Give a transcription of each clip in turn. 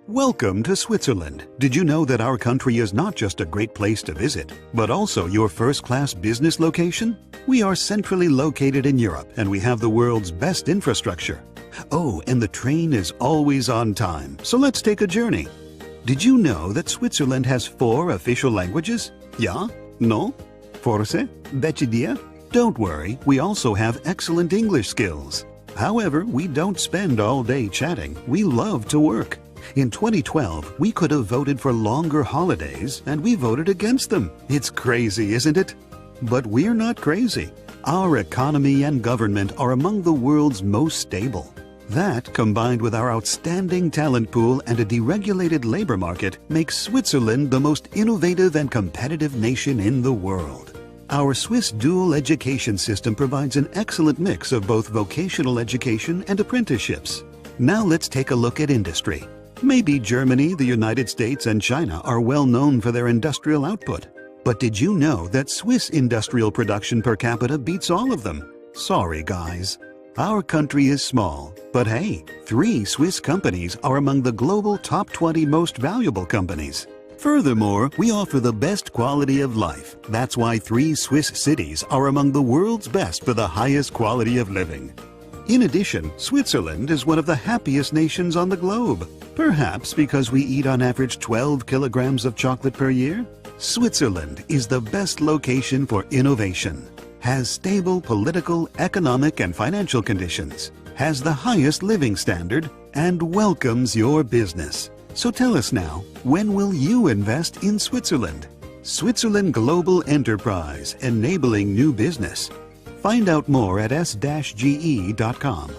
Welcome to Switzerland. Did you know that our country is not just a great place to visit, but also your first-class business location? We are centrally located in Europe and we have the world's best infrastructure. Oh, and the train is always on time, so let's take a journey. Did you know that Switzerland has 4 official languages? Ja? No? Forse? Decidia? Don't worry, we also have excellent English skills. However, we don't spend all day chatting. We love to work. In 2012, we could have voted for longer holidays, and we voted against them. It's crazy, isn't it? But we're not crazy. Our economy and government are among the world's most stable. That, combined with our outstanding talent pool and a deregulated labor market, makes Switzerland the most innovative and competitive nation in the world. Our Swiss dual education system provides an excellent mix of both vocational education and apprenticeships. Now let's take a look at industry. Maybe Germany, the United States, and China are well known for their industrial output. But did you know that Swiss industrial production per capita beats all of them? Sorry, guys. Our country is small, but hey, 3 Swiss companies are among the global top 20 most valuable companies. Furthermore, we offer the best quality of life. That's why 3 Swiss cities are among the world's best for the highest quality of living. In addition, Switzerland is one of the happiest nations on the globe. Perhaps because we eat on average 12 kilograms of chocolate per year? Switzerland is the best location for innovation, has stable political, economic, and financial conditions, has the highest living standard, and welcomes your business. So tell us now, when will you invest in Switzerland? Switzerland Global Enterprise, enabling new business. Find out more at s-ge.com.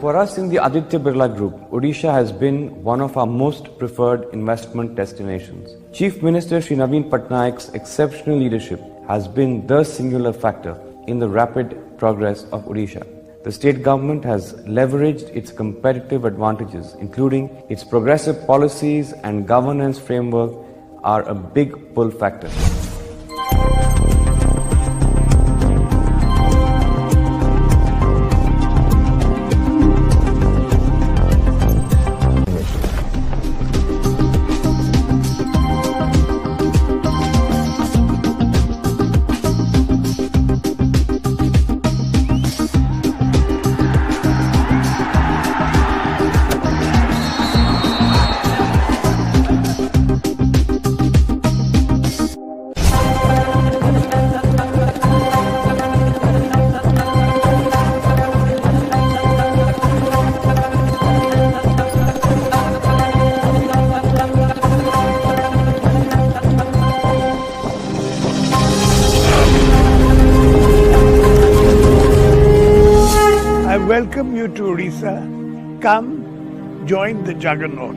For us in the Aditya Birla Group, Odisha has been one of our most preferred investment destinations. Chief Minister Shri Naveen Patnaik's exceptional leadership has been the singular factor in the rapid progress of Odisha. The state government has leveraged its competitive advantages, including its progressive policies and governance framework, are a big pull factor. Welcome you to Odisha. Come, join the juggernaut.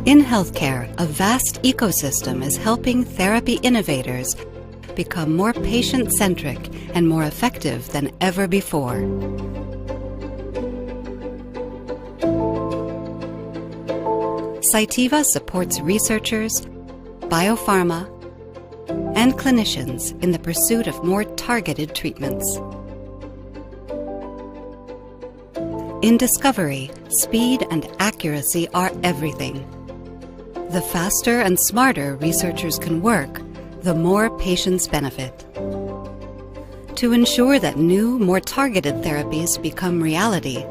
In healthcare, a vast ecosystem is helping therapy innovators become more patient-centric and more effective than ever before. Cytiva supports researchers, biopharma, and clinicians in the pursuit of more targeted treatments. In discovery, speed and accuracy are everything. The faster and smarter researchers can work, the more patients benefit. To ensure that new, more targeted therapies become reality,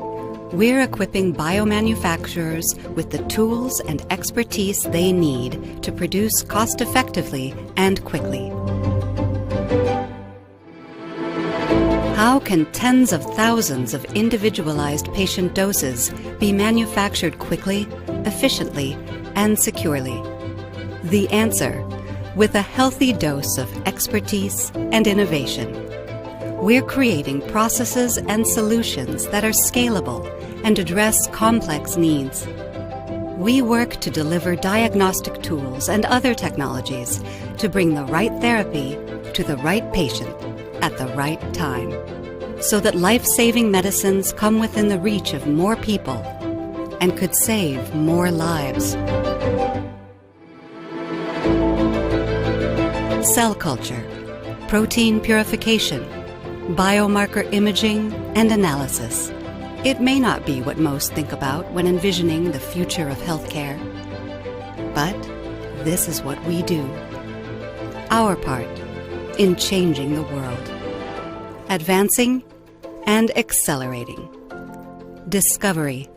we're equipping biomanufacturers with the tools and expertise they need to produce cost-effectively and quickly. How can tens of thousands of individualized patient doses be manufactured quickly, efficiently, and securely? The answer, with a healthy dose of expertise and innovation. We're creating processes and solutions that are scalable and address complex needs. We work to deliver diagnostic tools and other technologies to bring the right therapy to the right patient at the right time, so that life-saving medicines come within the reach of more people and could save more lives. Cell culture, protein purification, biomarker imaging, and analysis. It may not be what most think about when envisioning the future of healthcare, but this is what we do. Our part in changing the world. Advancing and accelerating. Discovery,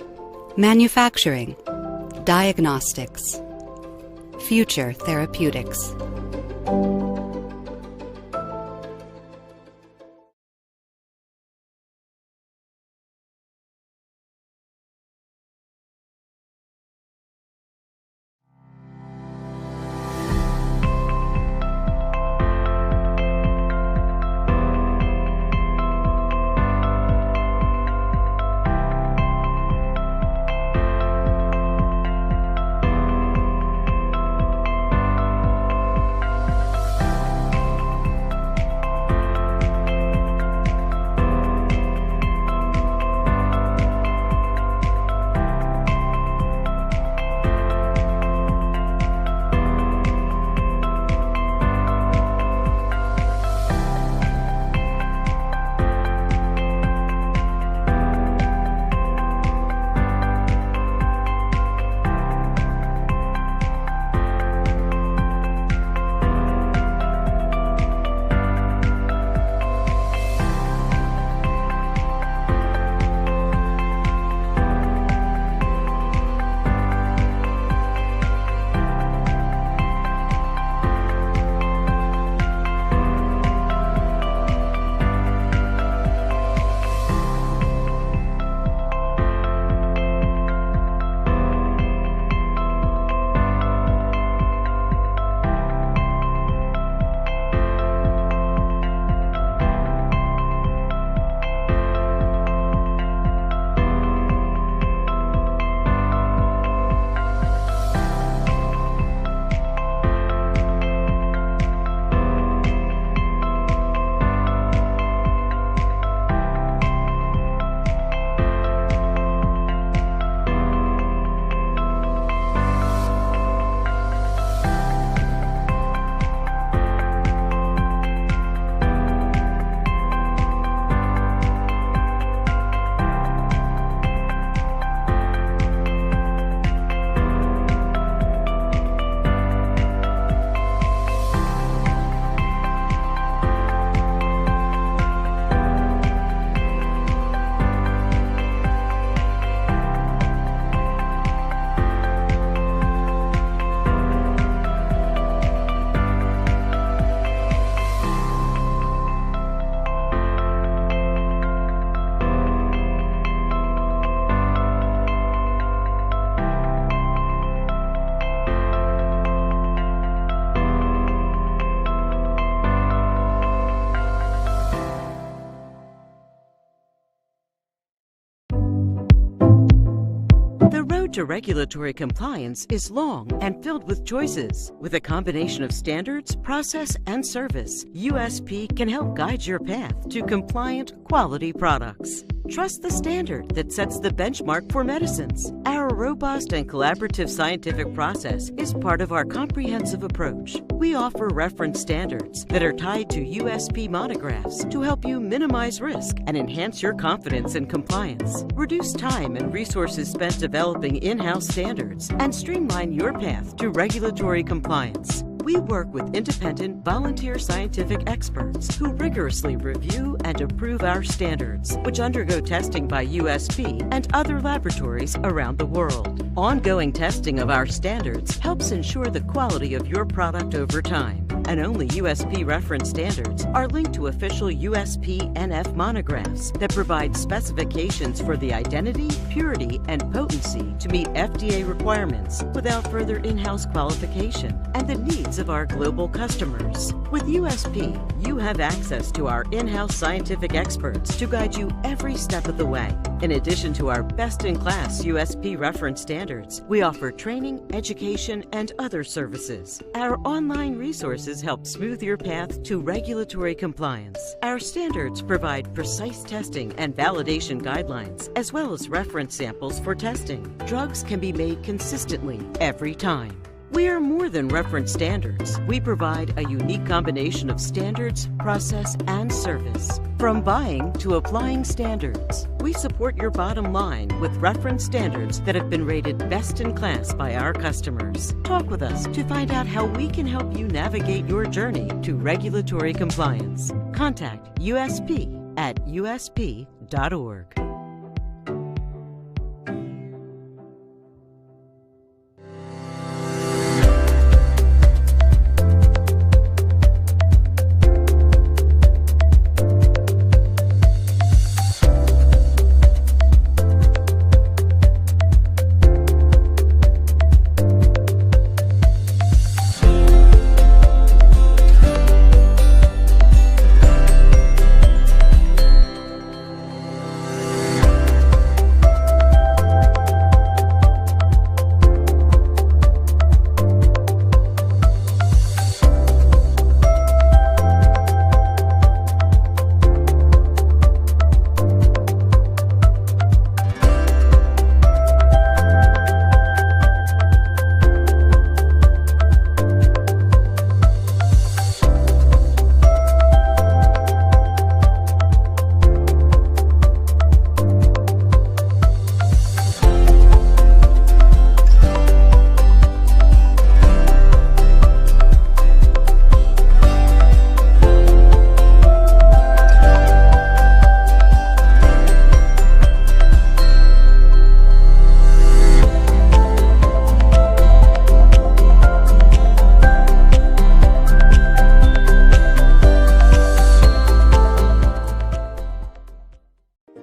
manufacturing, diagnostics, future therapeutics. to regulatory compliance is long and filled with choices. With a combination of standards, process, and service, USP can help guide your path to compliant, quality products. Trust the standard that sets the benchmark for medicines. Our robust and collaborative scientific process is part of our comprehensive approach. We offer reference standards that are tied to USP monographs to help you minimize risk and enhance your confidence in compliance. Reduce time and resources spent developing in-house standards and streamline your path to regulatory compliance. We work with independent, volunteer scientific experts who rigorously review and approve our standards, which undergo testing by USP and other laboratories around the world. Ongoing testing of our standards helps ensure the quality of your product over time, and only USP reference standards are linked to official USP NF monographs that provide specifications for the identity, purity, and potency to meet FDA requirements without further in-house qualification and the needs of our global customers. With USP, you have access to our in-house scientific experts to guide you every step of the way. In addition to our best-in-class USP reference standards, we offer training, education, and other services. Our online resources help smooth your path to regulatory compliance. Our standards provide precise testing and validation guidelines, as well as reference samples for testing. Drugs can be made consistently every time. We are more than reference standards. We provide a unique combination of standards, process, and service. From buying to applying standards, we support your bottom line with reference standards that have been rated best in class by our customers. Talk with us to find out how we can help you navigate your journey to regulatory compliance. Contact USP at usp.org.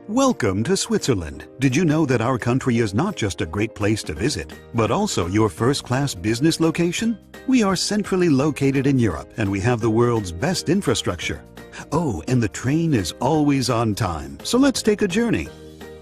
Welcome to Switzerland. Did you know that our country is not just a great place to visit, but also your first-class business location? We are centrally located in Europe, and we have the world's best infrastructure. Oh, and the train is always on time, so let's take a journey.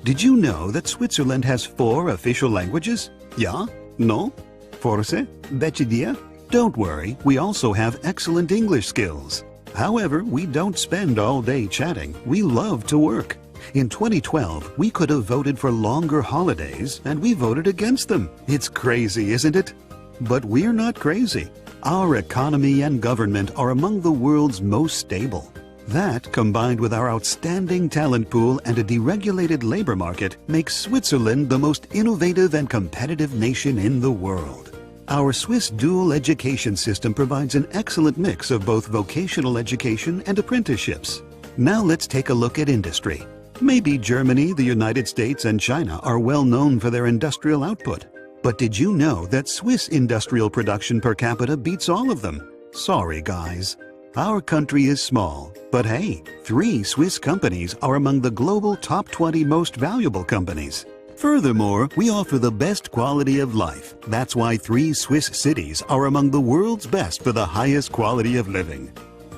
Did you know that Switzerland has 4 official languages? Ja? No? Forse? Decidia? Don't worry, we also have excellent English skills. However, we don't spend all day chatting. We love to work. In 2012, we could have voted for longer holidays, and we voted against them. It's crazy, isn't it? But we're not crazy. Our economy and government are among the world's most stable. That, combined with our outstanding talent pool and a deregulated labor market, makes Switzerland the most innovative and competitive nation in the world. Our Swiss dual education system provides an excellent mix of both vocational education and apprenticeships. Now let's take a look at industry. Maybe Germany, the United States, and China are well known for their industrial output. But did you know that Swiss industrial production per capita beats all of them? Sorry, guys. Our country is small, but hey, 3 Swiss companies are among the global top 20 most valuable companies. Furthermore, we offer the best quality of life. That's why 3 Swiss cities are among the world's best for the highest quality of living.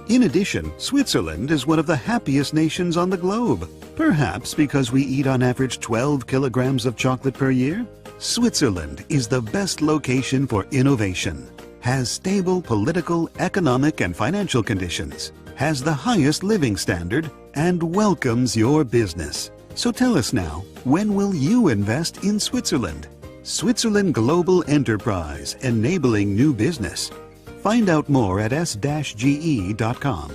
In addition, Switzerland is one of the happiest nations on the globe. Perhaps because we eat on average 12 kilograms of chocolate per year? Switzerland is the best location for innovation, has stable political, economic, and financial conditions, has the highest living standard, and welcomes your business. So tell us now, when will you invest in Switzerland? Switzerland Global Enterprise, enabling new business. Find out more at s-ge.com.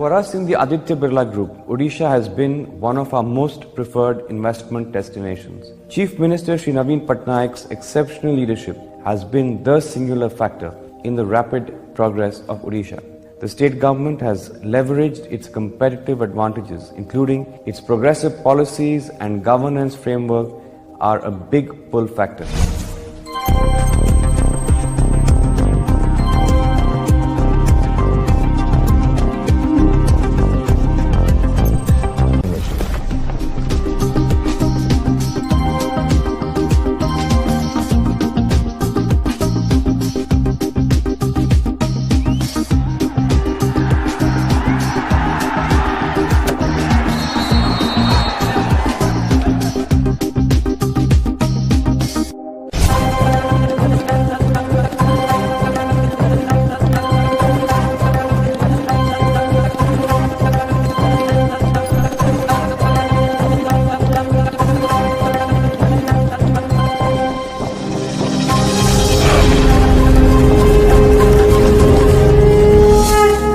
For us in the Aditya Birla Group, Odisha has been one of our most preferred investment destinations. Chief Minister Shri Naveen Patnaik's exceptional leadership has been the singular factor in the rapid progress of Odisha. The state government has leveraged its competitive advantages, including its progressive policies and governance framework, are a big pull factor.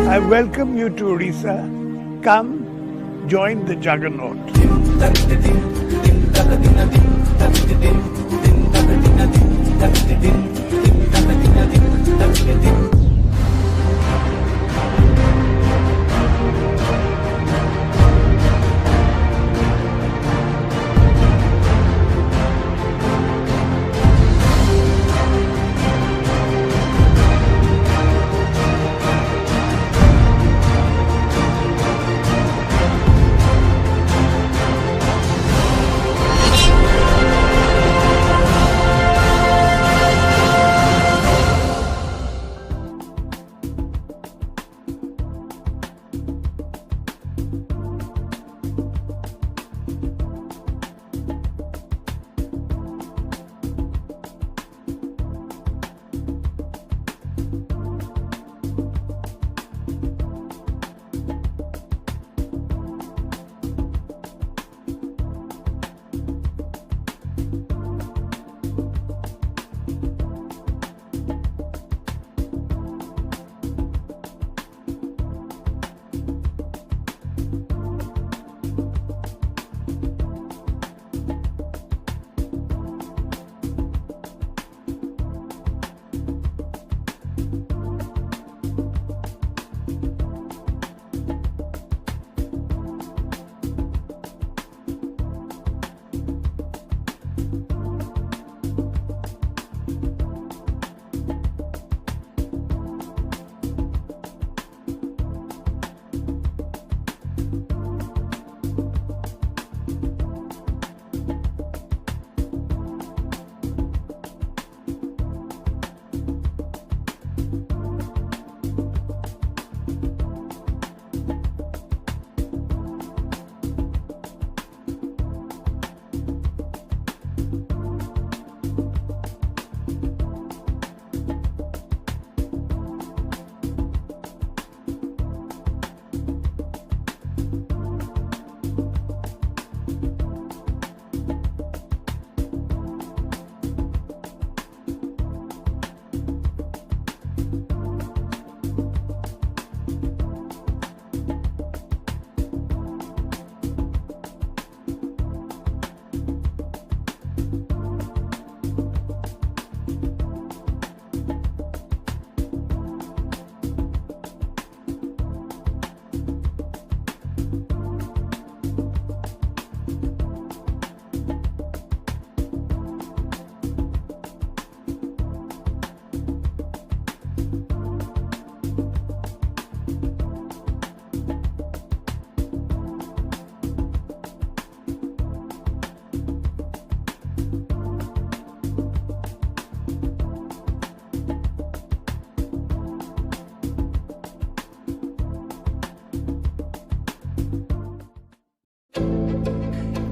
I welcome you to Odisha. Come, join the Juggernaut.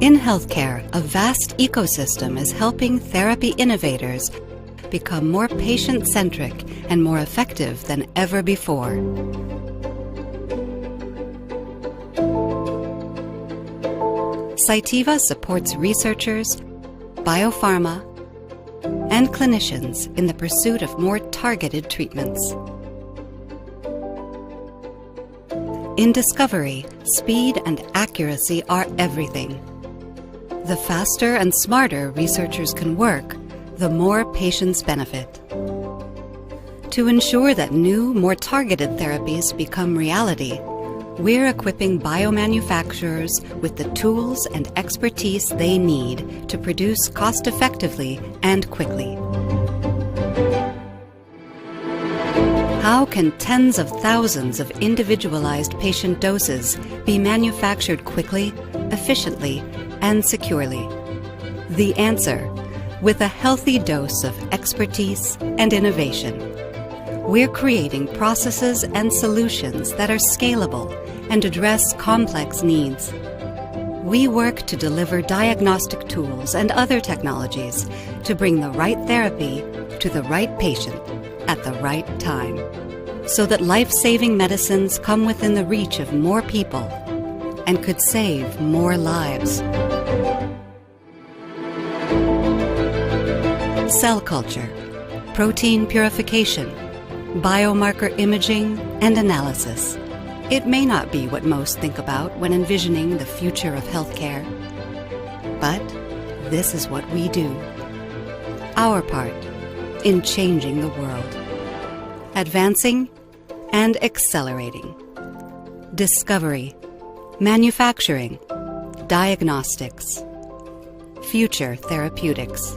In healthcare, a vast ecosystem is helping therapy innovators become more patient-centric and more effective than ever before. Cytiva supports researchers, biopharma, and clinicians in the pursuit of more targeted treatments. In discovery, speed and accuracy are everything. The faster and smarter researchers can work, the more patients benefit. To ensure that new, more targeted therapies become reality, we're equipping biomanufacturers with the tools and expertise they need to produce cost-effectively and quickly. How can tens of thousands of individualized patient doses be manufactured quickly, efficiently, and securely? The answer, with a healthy dose of expertise and innovation. We're creating processes and solutions that are scalable and address complex needs. We work to deliver diagnostic tools and other technologies to bring the right therapy to the right patient at the right time, so that life-saving medicines come within the reach of more people and could save more lives. Cell culture, protein purification, biomarker imaging, and analysis. It may not be what most think about when envisioning the future of healthcare, but this is what we do. Our part in changing the world. Advancing and accelerating. Discovery, manufacturing, diagnostics, future therapeutics.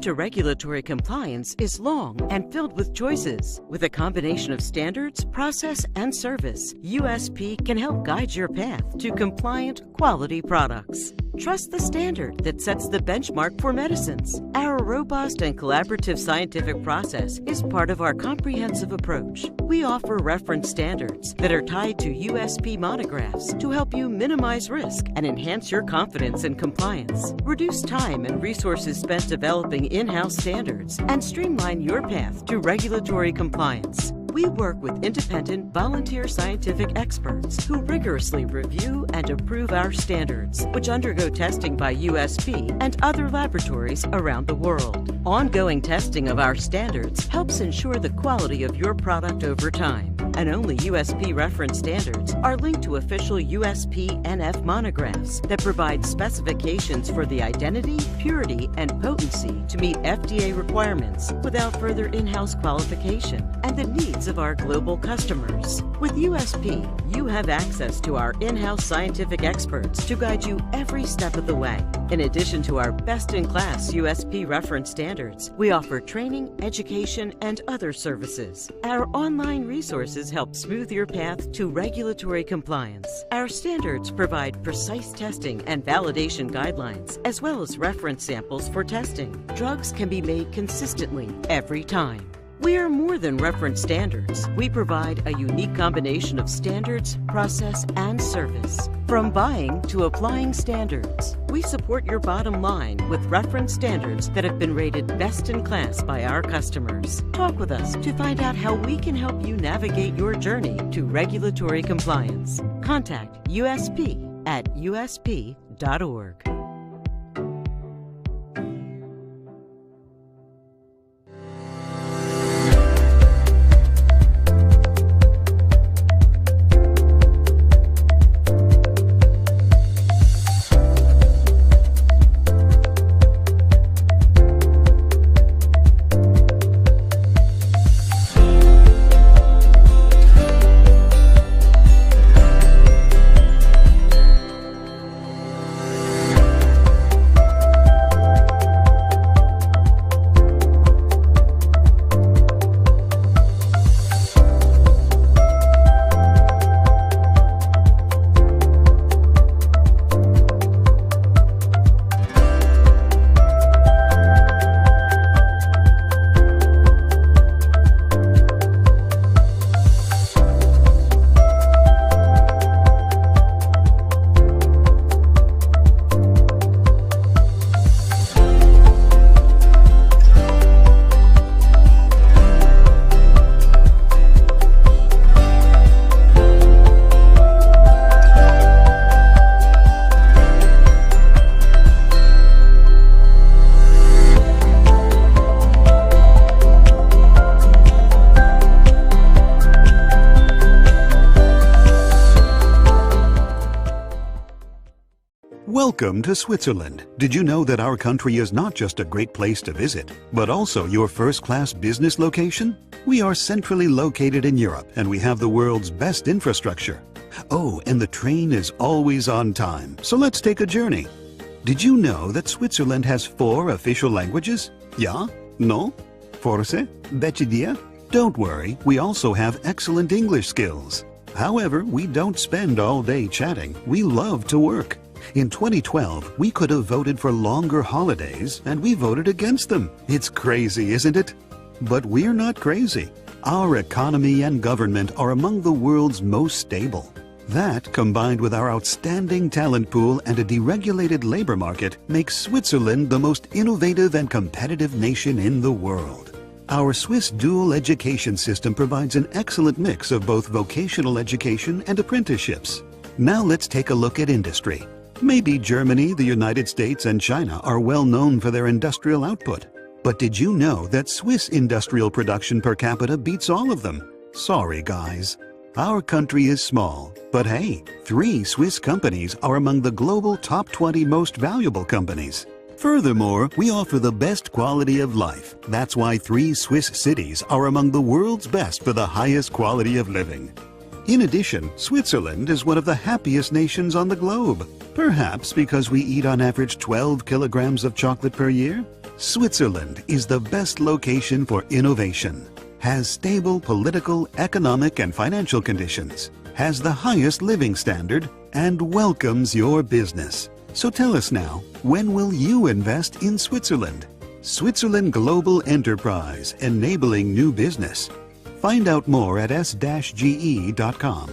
To regulatory compliance is long and filled with choices. With a combination of standards, process, and service, USP can help guide your path to compliant, quality products. Trust the standard that sets the benchmark for medicines. Our robust and collaborative scientific process is part of our comprehensive approach. We offer reference standards that are tied to USP monographs to help you minimize risk and enhance your confidence in compliance. Reduce time and resources spent developing in-house standards and streamline your path to regulatory compliance. We work with independent, volunteer scientific experts who rigorously review and approve our standards, which undergo testing by USP and other laboratories around the world. Ongoing testing of our standards helps ensure the quality of your product over time, and only USP reference standards are linked to official USP NF monographs that provide specifications for the identity, purity, and potency to meet FDA requirements without further in-house qualification and the needs of our global customers. With USP, you have access to our in-house scientific experts to guide you every step of the way. In addition to our best-in-class USP reference standards, we offer training, education, and other services. Our online resources help smooth your path to regulatory compliance. Our standards provide precise testing and validation guidelines, as well as reference samples for testing. Drugs can be made consistently every time. We are more than reference standards. We provide a unique combination of standards, process, and service. From buying to applying standards, we support your bottom line with reference standards that have been rated best in class by our customers. Talk with us to find out how we can help you navigate your journey to regulatory compliance. Contact USP at usp.org. Welcome to Switzerland. Did you know that our country is not just a great place to visit, but also your first-class business location? We are centrally located in Europe, and we have the world's best infrastructure. Oh, and the train is always on time, so let's take a journey. Did you know that Switzerland has 4 official languages? Ja? No? Forse? Decidia? Don't worry, we also have excellent English skills. However, we don't spend all day chatting. We love to work. In 2012, we could have voted for longer holidays, and we voted against them. It's crazy, isn't it? But we're not crazy. Our economy and government are among the world's most stable. That, combined with our outstanding talent pool and a deregulated labor market, makes Switzerland the most innovative and competitive nation in the world. Our Swiss dual education system provides an excellent mix of both vocational education and apprenticeships. Now let's take a look at industry. Maybe Germany, the United States, and China are well known for their industrial output. But did you know that Swiss industrial production per capita beats all of them? Sorry, guys. Our country is small, but hey, 3 Swiss companies are among the global top 20 most valuable companies. Furthermore, we offer the best quality of life. That's why 3 Swiss cities are among the world's best for the highest quality of living. In addition, Switzerland is one of the happiest nations on the globe. Perhaps because we eat on average 12 kilograms of chocolate per year? Switzerland is the best location for innovation, has stable political, economic, and financial conditions, has the highest living standard, and welcomes your business. So tell us now, when will you invest in Switzerland? Switzerland Global Enterprise, enabling new business. Find out more at s-ge.com.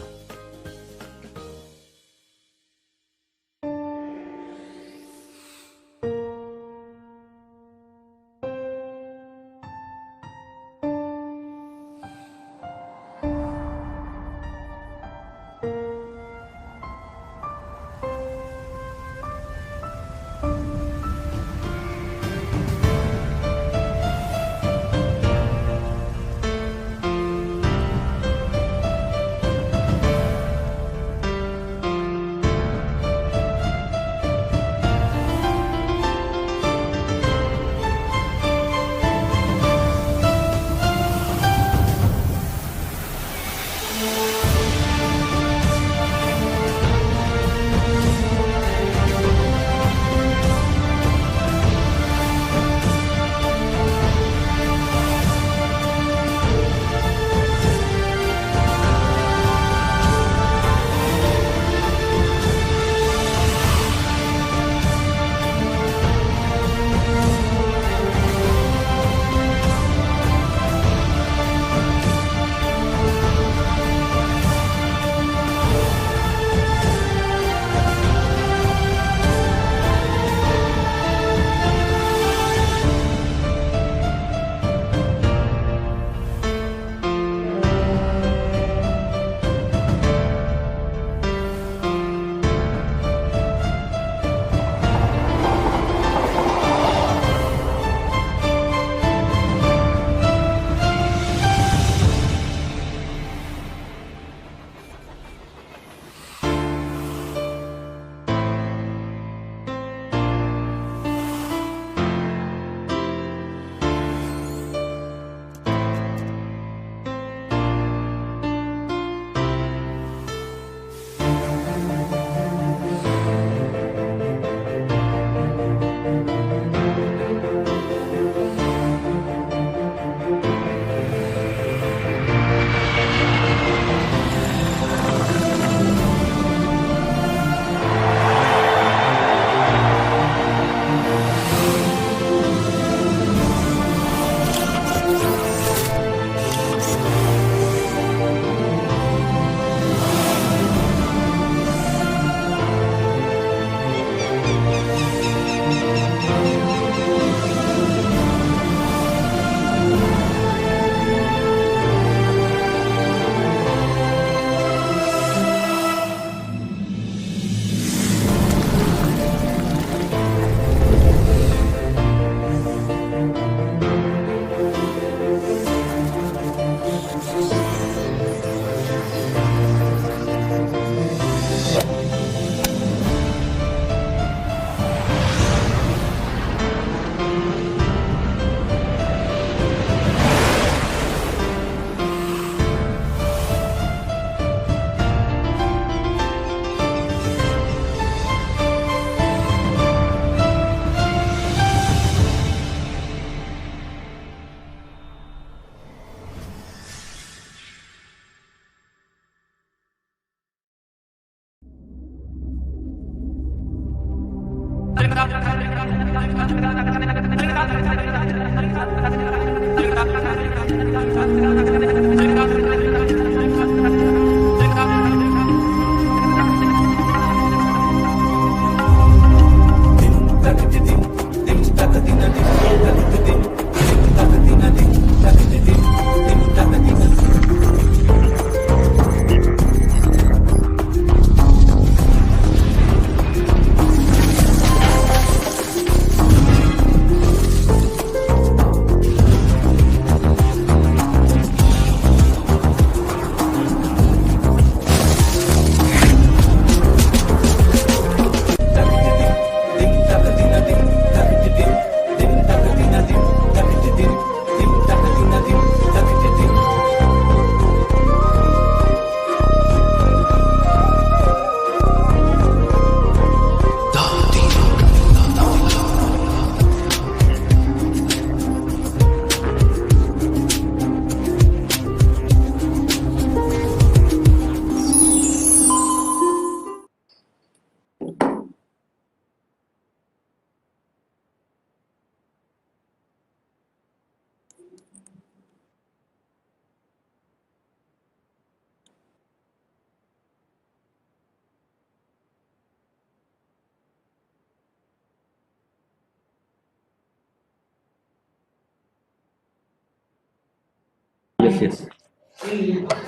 Delicious.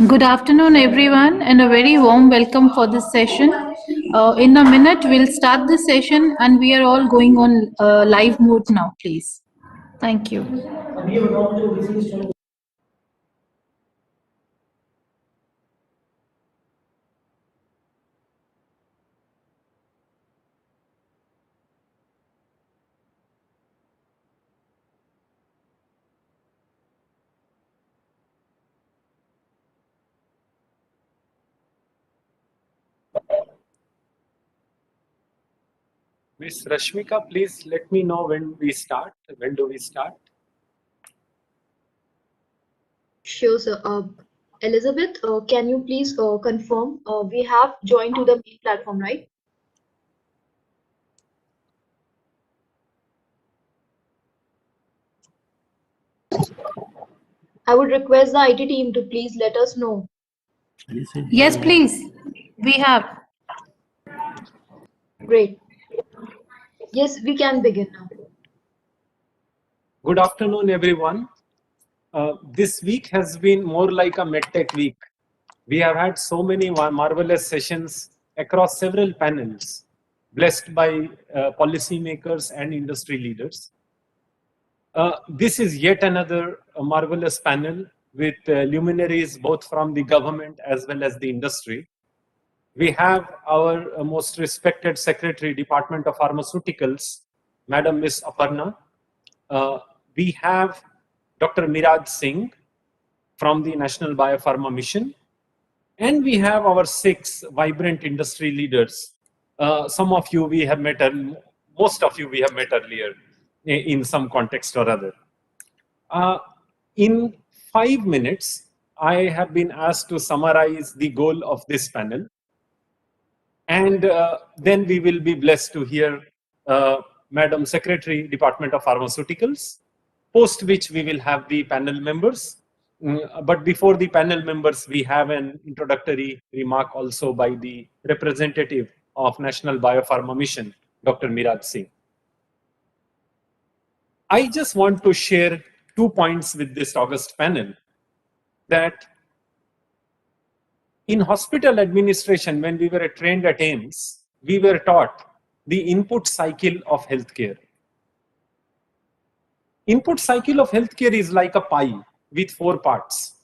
Good afternoon, everyone, and a very warm welcome for this session. In a minute, we'll start the session, and we are all going on live mode now, please. Thank you. Miss Rashmika, please let me know when we start. When do we start? Sure, sir. Elizabeth, can you please confirm we have joined to the main platform, right? I would request the IT team to please let us know. Yes, please. We have. Great. Yes, we can begin now. Good afternoon, everyone. This week has been more like a MedTech week. We have had so many marvelous sessions across several panels, blessed by policymakers and industry leaders. This is yet another marvelous panel with luminaries both from the government as well as the industry. We have our most respected Secretary, Department of Pharmaceuticals, Madam Miss Aparna. We have Dr. Miraj Singh from the National Biopharma Mission. And we have our 6 vibrant industry leaders. Some of you we have met, most of you we have met earlier in some context or other. In 5 minutes, I have been asked to summarize the goal of this panel. And then we will be blessed to hear Madam Secretary, Department of Pharmaceuticals, post which we will have the panel members. But before the panel members, we have an introductory remark also by the representative of National Biopharma Mission, Dr. Miraj Singh. I just want to share 2 points with this August panel, that in hospital administration, when we were trained at AIIMS, we were taught the input cycle of healthcare. Input cycle of healthcare is like a pie with 4 parts.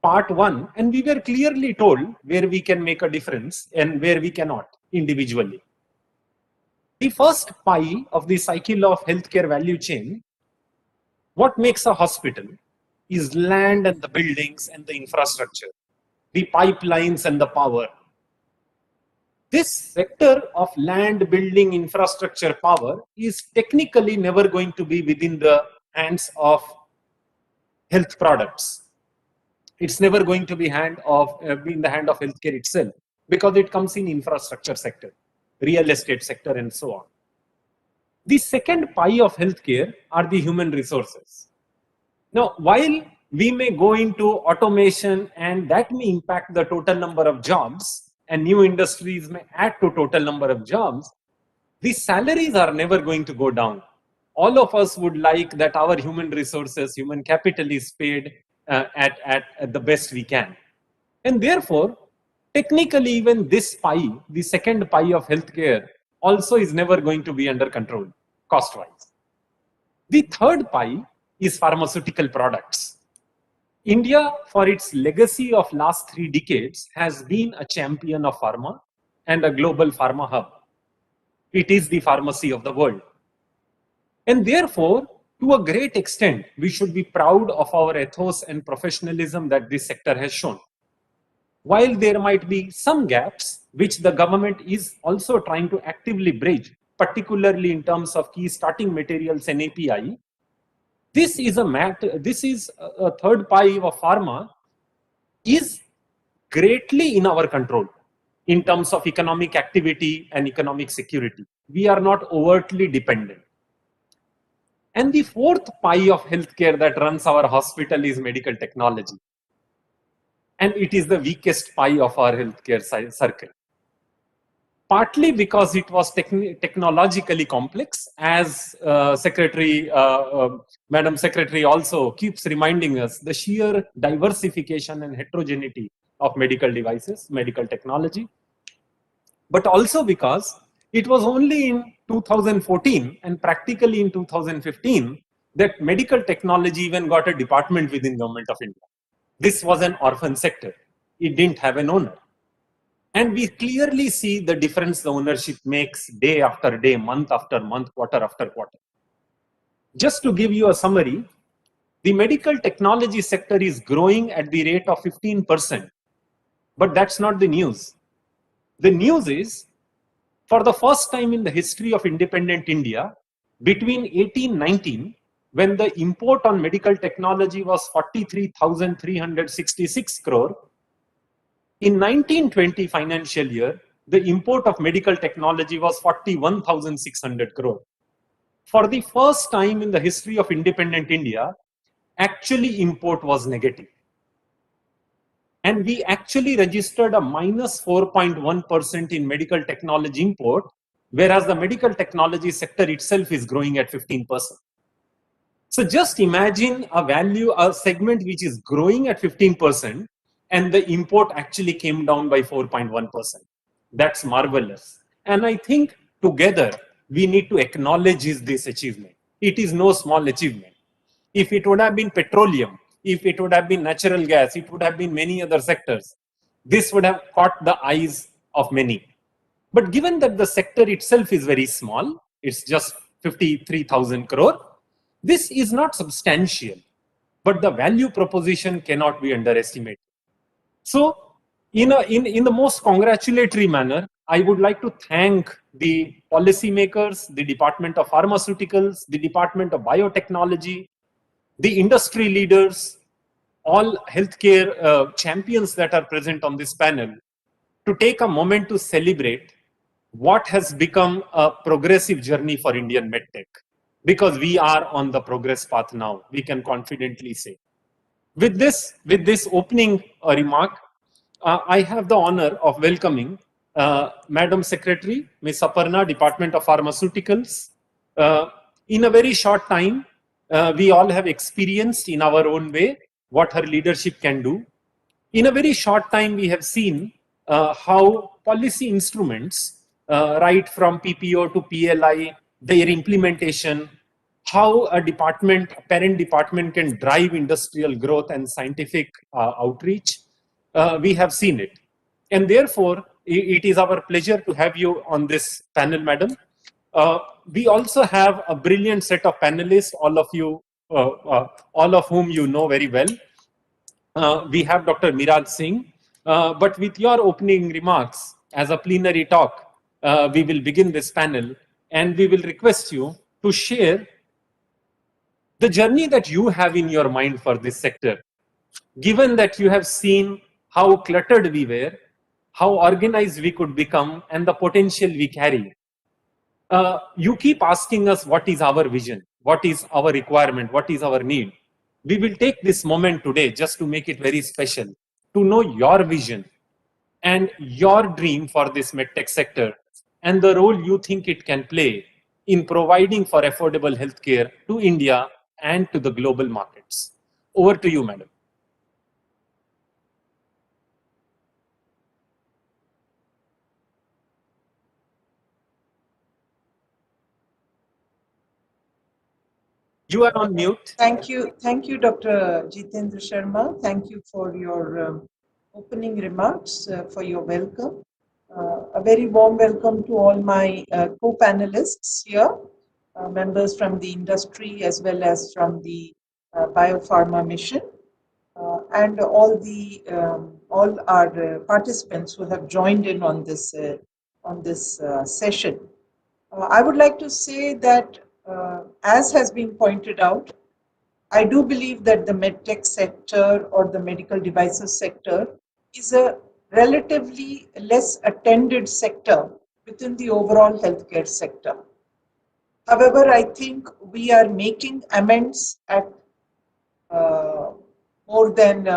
Part 1, and we were clearly told where we can make a difference and where we cannot individually. The first pie of the cycle of healthcare value chain, what makes a hospital is land and the buildings and the infrastructure, the pipelines and the power. This sector of land, building, infrastructure, power is technically never going to be within the hands of health products. It's never going to be in the hand of healthcare itself, because it comes in infrastructure sector, real estate sector, and so on. The second pie of healthcare are the human resources. Now, while we may go into automation and that may impact the total number of jobs, and new industries may add to total number of jobs, the salaries are never going to go down. All of us would like that our human resources, human capital is paid at the best we can. And therefore, technically even this pie, the second pie of healthcare, also is never going to be under control, cost-wise. The third pie is pharmaceutical products. India, for its legacy of last 3 decades, has been a champion of pharma and a global pharma hub. It is the pharmacy of the world. And therefore, to a great extent, we should be proud of our ethos and professionalism that this sector has shown. While there might be some gaps, which the government is also trying to actively bridge, particularly in terms of key starting materials and API, this is a third pie of pharma is greatly in our control in terms of economic activity and economic security. We are not overtly dependent. And the fourth pie of healthcare that runs our hospital is medical technology. And it is the weakest pie of our healthcare circle. partly because it was technologically complex, as Madam Secretary also keeps reminding us, the sheer diversification and heterogeneity of medical devices, medical technology, but also because it was only in 2014 and practically in 2015 that medical technology even got a department within Government of India. This was an orphan sector. It didn't have an owner. And we clearly see the difference the ownership makes day after day, month after month, quarter after quarter. Just to give you a summary, the medical technology sector is growing at the rate of 15%. But that's not the news. The news is, for the first time in the history of independent India, between 1819, when the import on medical technology was 43,366 crore, in 1920 financial year, the import of medical technology was 41,600 crore. For the first time in the history of independent India, actually import was negative. And we actually registered a minus 4.1% in medical technology import, whereas the medical technology sector itself is growing at 15%. So just imagine a segment which is growing at 15%, and the import actually came down by 4.1%. That's marvelous. And I think together we need to acknowledge this achievement. It is no small achievement. If it would have been petroleum, if it would have been natural gas, it would have been many other sectors, this would have caught the eyes of many. But given that the sector itself is very small, it's just 53,000 crore, this is not substantial, but the value proposition cannot be underestimated. So, in the most congratulatory manner, I would like to thank the policymakers, the Department of Pharmaceuticals, the Department of Biotechnology, the industry leaders, all healthcare champions that are present on this panel, to take a moment to celebrate what has become a progressive journey for Indian medtech. Because we are on the progress path now, we can confidently say. With this opening remark, I have the honor of welcoming Madam Secretary, Ms. Aparna, Department of Pharmaceuticals. In a very short time, we all have experienced in our own way what her leadership can do. In a very short time, we have seen how policy instruments, right from PPO to PLI, their implementation, how a parent department can drive industrial growth and scientific outreach. We have seen it. And therefore, it is our pleasure to have you on this panel, madam. We also have a brilliant set of panelists, all of whom you know very well. We have Dr. Miraj Singh, but with your opening remarks as a plenary talk, we will begin this panel, and we will request you to share the journey that you have in your mind for this sector, given that you have seen how cluttered we were, how organized we could become, and the potential we carry. You keep asking us what is our vision, what is our requirement, what is our need. We will take this moment today just to make it very special, to know your vision and your dream for this medtech sector and the role you think it can play in providing for affordable healthcare to India and to the global markets. Over to you, madam. You are on mute. Thank you, Dr. Jitendra Sharma. Thank you for your opening remarks, for your welcome. A very warm welcome to all my co-panelists here, members from the industry as well as from the biopharma mission, and all our participants who have joined in on this session. I would like to say that, as has been pointed out, I do believe that the medtech sector or the medical devices sector is a relatively less attended sector within the overall healthcare sector. However, I think we are making amends at more than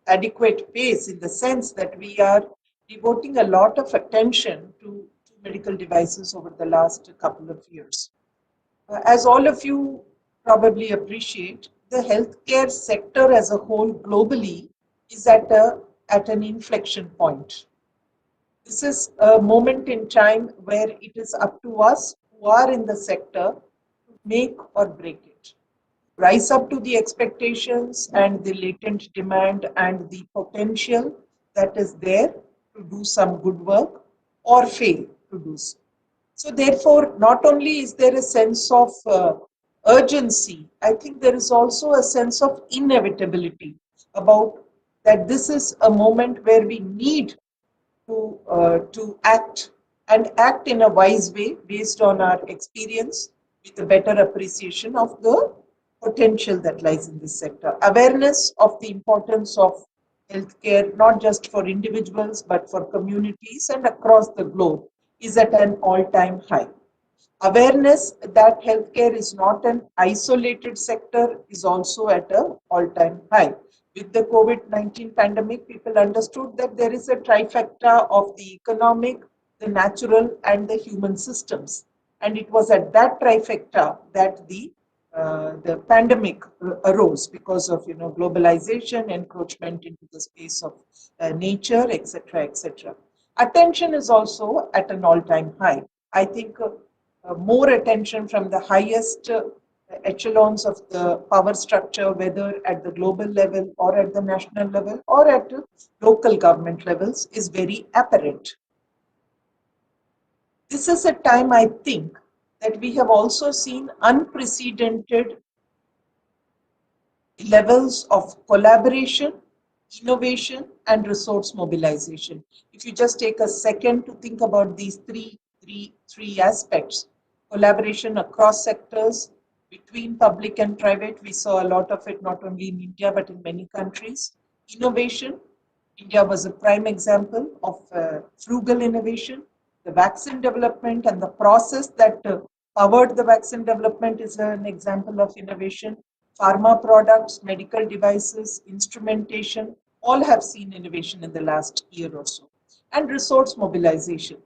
adequate pace, in the sense that we are devoting a lot of attention to medical devices over the last couple of years. As all of you probably appreciate, the healthcare sector as a whole globally is at an inflection point. This is a moment in time where it is up to us who are in the sector to make or break it. Rise up to the expectations and the latent demand and the potential that is there to do some good work or fail to do so. So therefore, not only is there a sense of urgency, I think there is also a sense of inevitability about that this is a moment where we need to act and act in a wise way based on our experience with a better appreciation of the potential that lies in this sector. Awareness of the importance of healthcare, not just for individuals, but for communities and across the globe, is at an all-time high. Awareness that healthcare is not an isolated sector is also at an all-time high. With the COVID-19 pandemic, people understood that there is a trifecta of the economic, the natural, and the human systems. And it was at that trifecta that the pandemic arose because of globalization, encroachment into the space of nature, etc., etc. Attention is also at an all-time high. I think more attention from the highest echelons of the power structure, whether at the global level or at the national level or at local government levels, is very apparent. This is a time, I think, that we have also seen unprecedented levels of collaboration, innovation, and resource mobilization. If you just take a second to think about these three aspects, collaboration across sectors, between public and private, we saw a lot of it not only in India but in many countries. Innovation, India was a prime example of frugal innovation. The vaccine development and the process that powered the vaccine development is an example of innovation. Pharma products, medical devices, instrumentation, all have seen innovation in the last year or so. And resource mobilization.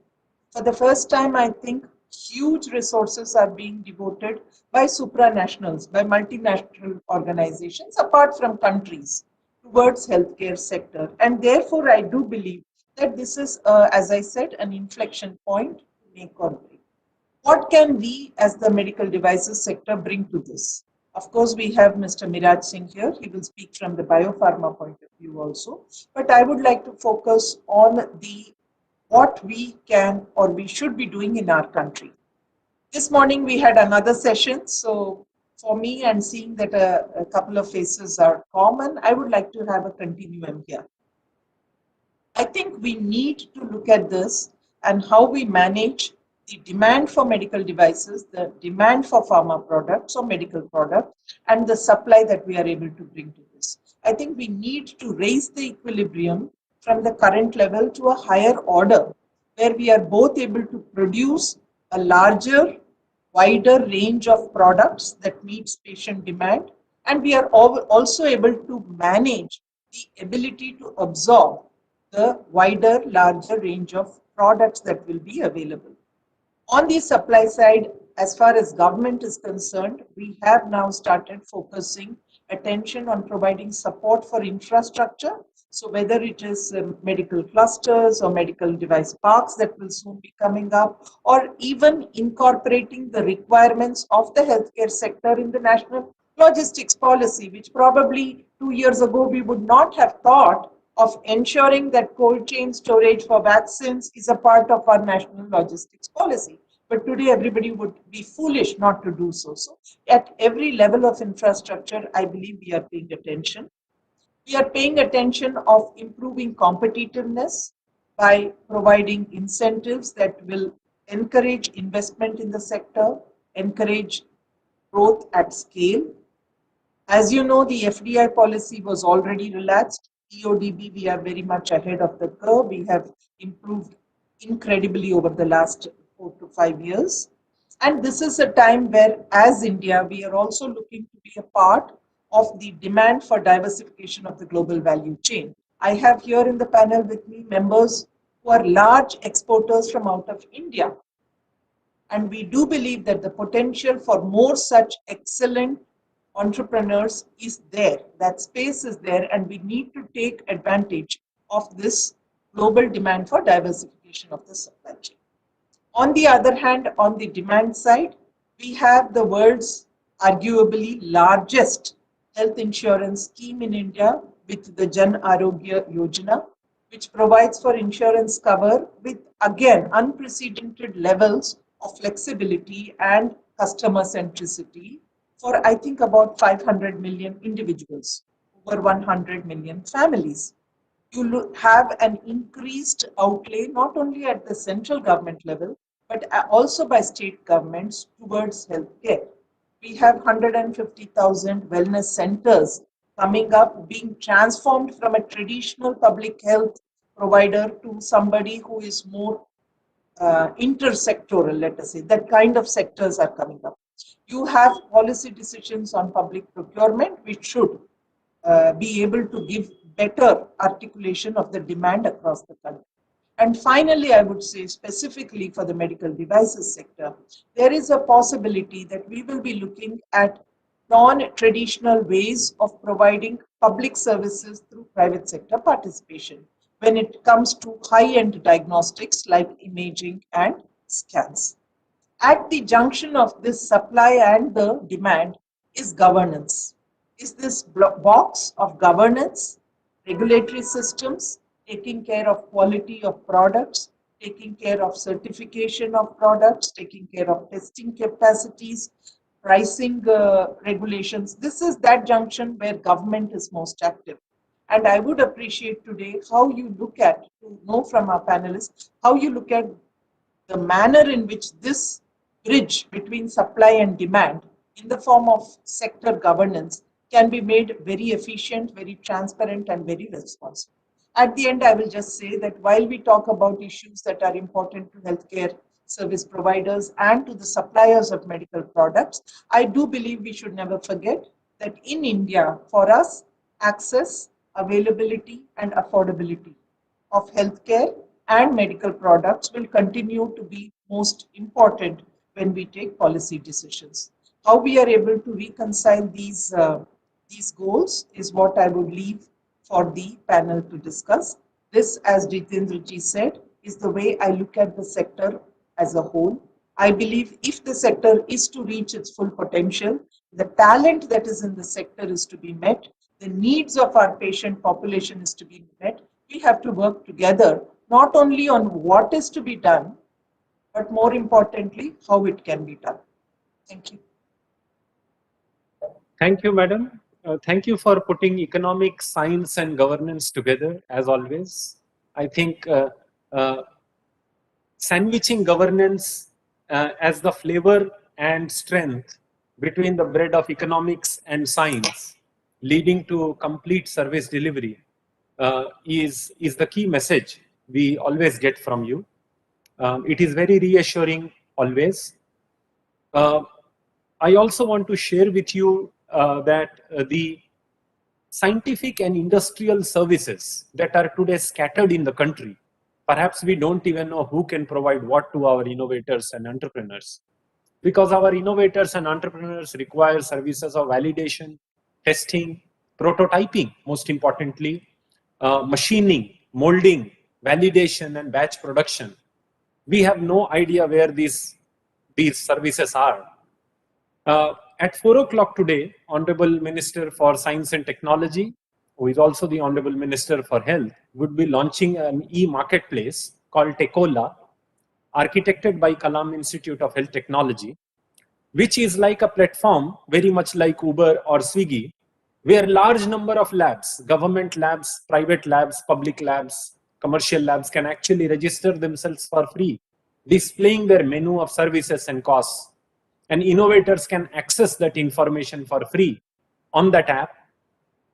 For the first time, I think huge resources are being devoted by supranationals, by multinational organizations, apart from countries, towards healthcare sector. And therefore, I do believe that this is, as I said, an inflection point to make or break. What can we as the medical devices sector bring to this? Of course, we have Mr. Miraj Singh here. He will speak from the biopharma point of view also. But I would like to focus on what we can or we should be doing in our country. This morning we had another session. So for me, and seeing that a couple of faces are common, I would like to have a continuum here. I think we need to look at this and how we manage the demand for medical devices, the demand for pharma products or medical products, and the supply that we are able to bring to this. I think we need to raise the equilibrium from the current level to a higher order, where we are both able to produce a larger, wider range of products that meets patient demand, and we are also able to manage the ability to absorb the wider, larger range of products that will be available. On the supply side, as far as government is concerned, we have now started focusing attention on providing support for infrastructure. So whether it is medical clusters or medical device parks that will soon be coming up, or even incorporating the requirements of the healthcare sector in the national logistics policy, which probably 2 years ago we would not have thought of ensuring that cold chain storage for vaccines is a part of our national logistics policy. But today everybody would be foolish not to do so. So at every level of infrastructure, I believe we are paying attention. We are paying attention of improving competitiveness by providing incentives that will encourage investment in the sector, encourage growth at scale. As you know, the FDI policy was already relaxed. EODB, we are very much ahead of the curve. We have improved incredibly over the last 4 to 5 years. And this is a time where, as India, we are also looking to be a part of the demand for diversification of the global value chain. I have here in the panel with me members who are large exporters from out of India. And we do believe that the potential for more such excellent entrepreneurs is there. That space is there, and we need to take advantage of this global demand for diversification of the supply chain. On the other hand, on the demand side, we have the world's arguably largest health insurance scheme in India with the Jan Arogya Yojana, which provides for insurance cover with, again, unprecedented levels of flexibility and customer centricity for, I think, about 500 million individuals, over 100 million families. You have an increased outlay not only at the central government level, but also by state governments towards healthcare. We have 150,000 wellness centers coming up, being transformed from a traditional public health provider to somebody who is more intersectoral, let us say. That kind of sectors are coming up. You have policy decisions on public procurement, which should be able to give better articulation of the demand across the country. And finally, I would say specifically for the medical devices sector, there is a possibility that we will be looking at non-traditional ways of providing public services through private sector participation when it comes to high-end diagnostics like imaging and scans. At the junction of this supply and the demand is governance. Is this box of governance, regulatory systems, taking care of quality of products, taking care of certification of products, taking care of testing capacities, pricing regulations. This is that junction where government is most active. And I would appreciate today how you look at, to know from our panelists, how you look at the manner in which this bridge between supply and demand in the form of sector governance can be made very efficient, very transparent, and very responsive. At the end, I will just say that while we talk about issues that are important to healthcare service providers and to the suppliers of medical products, I do believe we should never forget that in India, for us, access, availability, and affordability of healthcare and medical products will continue to be most important when we take policy decisions. How we are able to reconcile these goals is what I would leave for the panel to discuss. This, as Jitendra said, is the way I look at the sector as a whole. I believe if the sector is to reach its full potential, the talent that is in the sector is to be met, the needs of our patient population is to be met. We have to work together, not only on what is to be done, but more importantly, how it can be done. Thank you. Thank you, madam. Thank you for putting economics, science, and governance together, as always. I think sandwiching governance as the flavor and strength between the bread of economics and science, leading to complete service delivery, is the key message we always get from you. It is very reassuring always. I also want to share with you that the scientific and industrial services that are today scattered in the country, perhaps we don't even know who can provide what to our innovators and entrepreneurs. Because our innovators and entrepreneurs require services of validation, testing, prototyping, most importantly, machining, molding, validation, and batch production. We have no idea where these services are. At 4 o'clock today, Honorable Minister for Science and Technology, who is also the Honorable Minister for Health, would be launching an e-marketplace called Tekola, architected by Kalam Institute of Health Technology, which is like a platform very much like Uber or Swiggy, where large number of labs, government labs, private labs, public labs, commercial labs can actually register themselves for free, displaying their menu of services and costs. And innovators can access that information for free on that app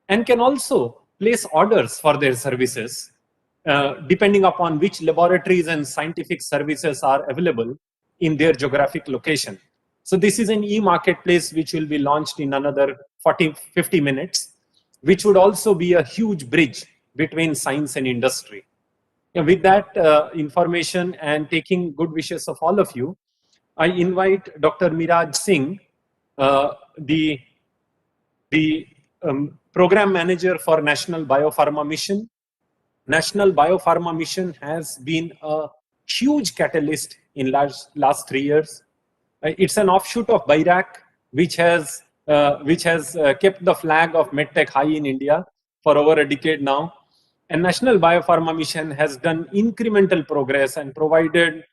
and can also place orders for their services depending upon which laboratories and scientific services are available in their geographic location. So this is an e-marketplace which will be launched in another 40-50 minutes, which would also be a huge bridge between science and industry. With that information and taking good wishes of all of you, I invite Dr. Miraj Singh, the program manager for National Biopharma Mission. National Biopharma Mission has been a huge catalyst in last 3 years. It's an offshoot of BIRAC, which has kept the flag of medtech high in India for over a decade now. And National Biopharma Mission has done incremental progress and provided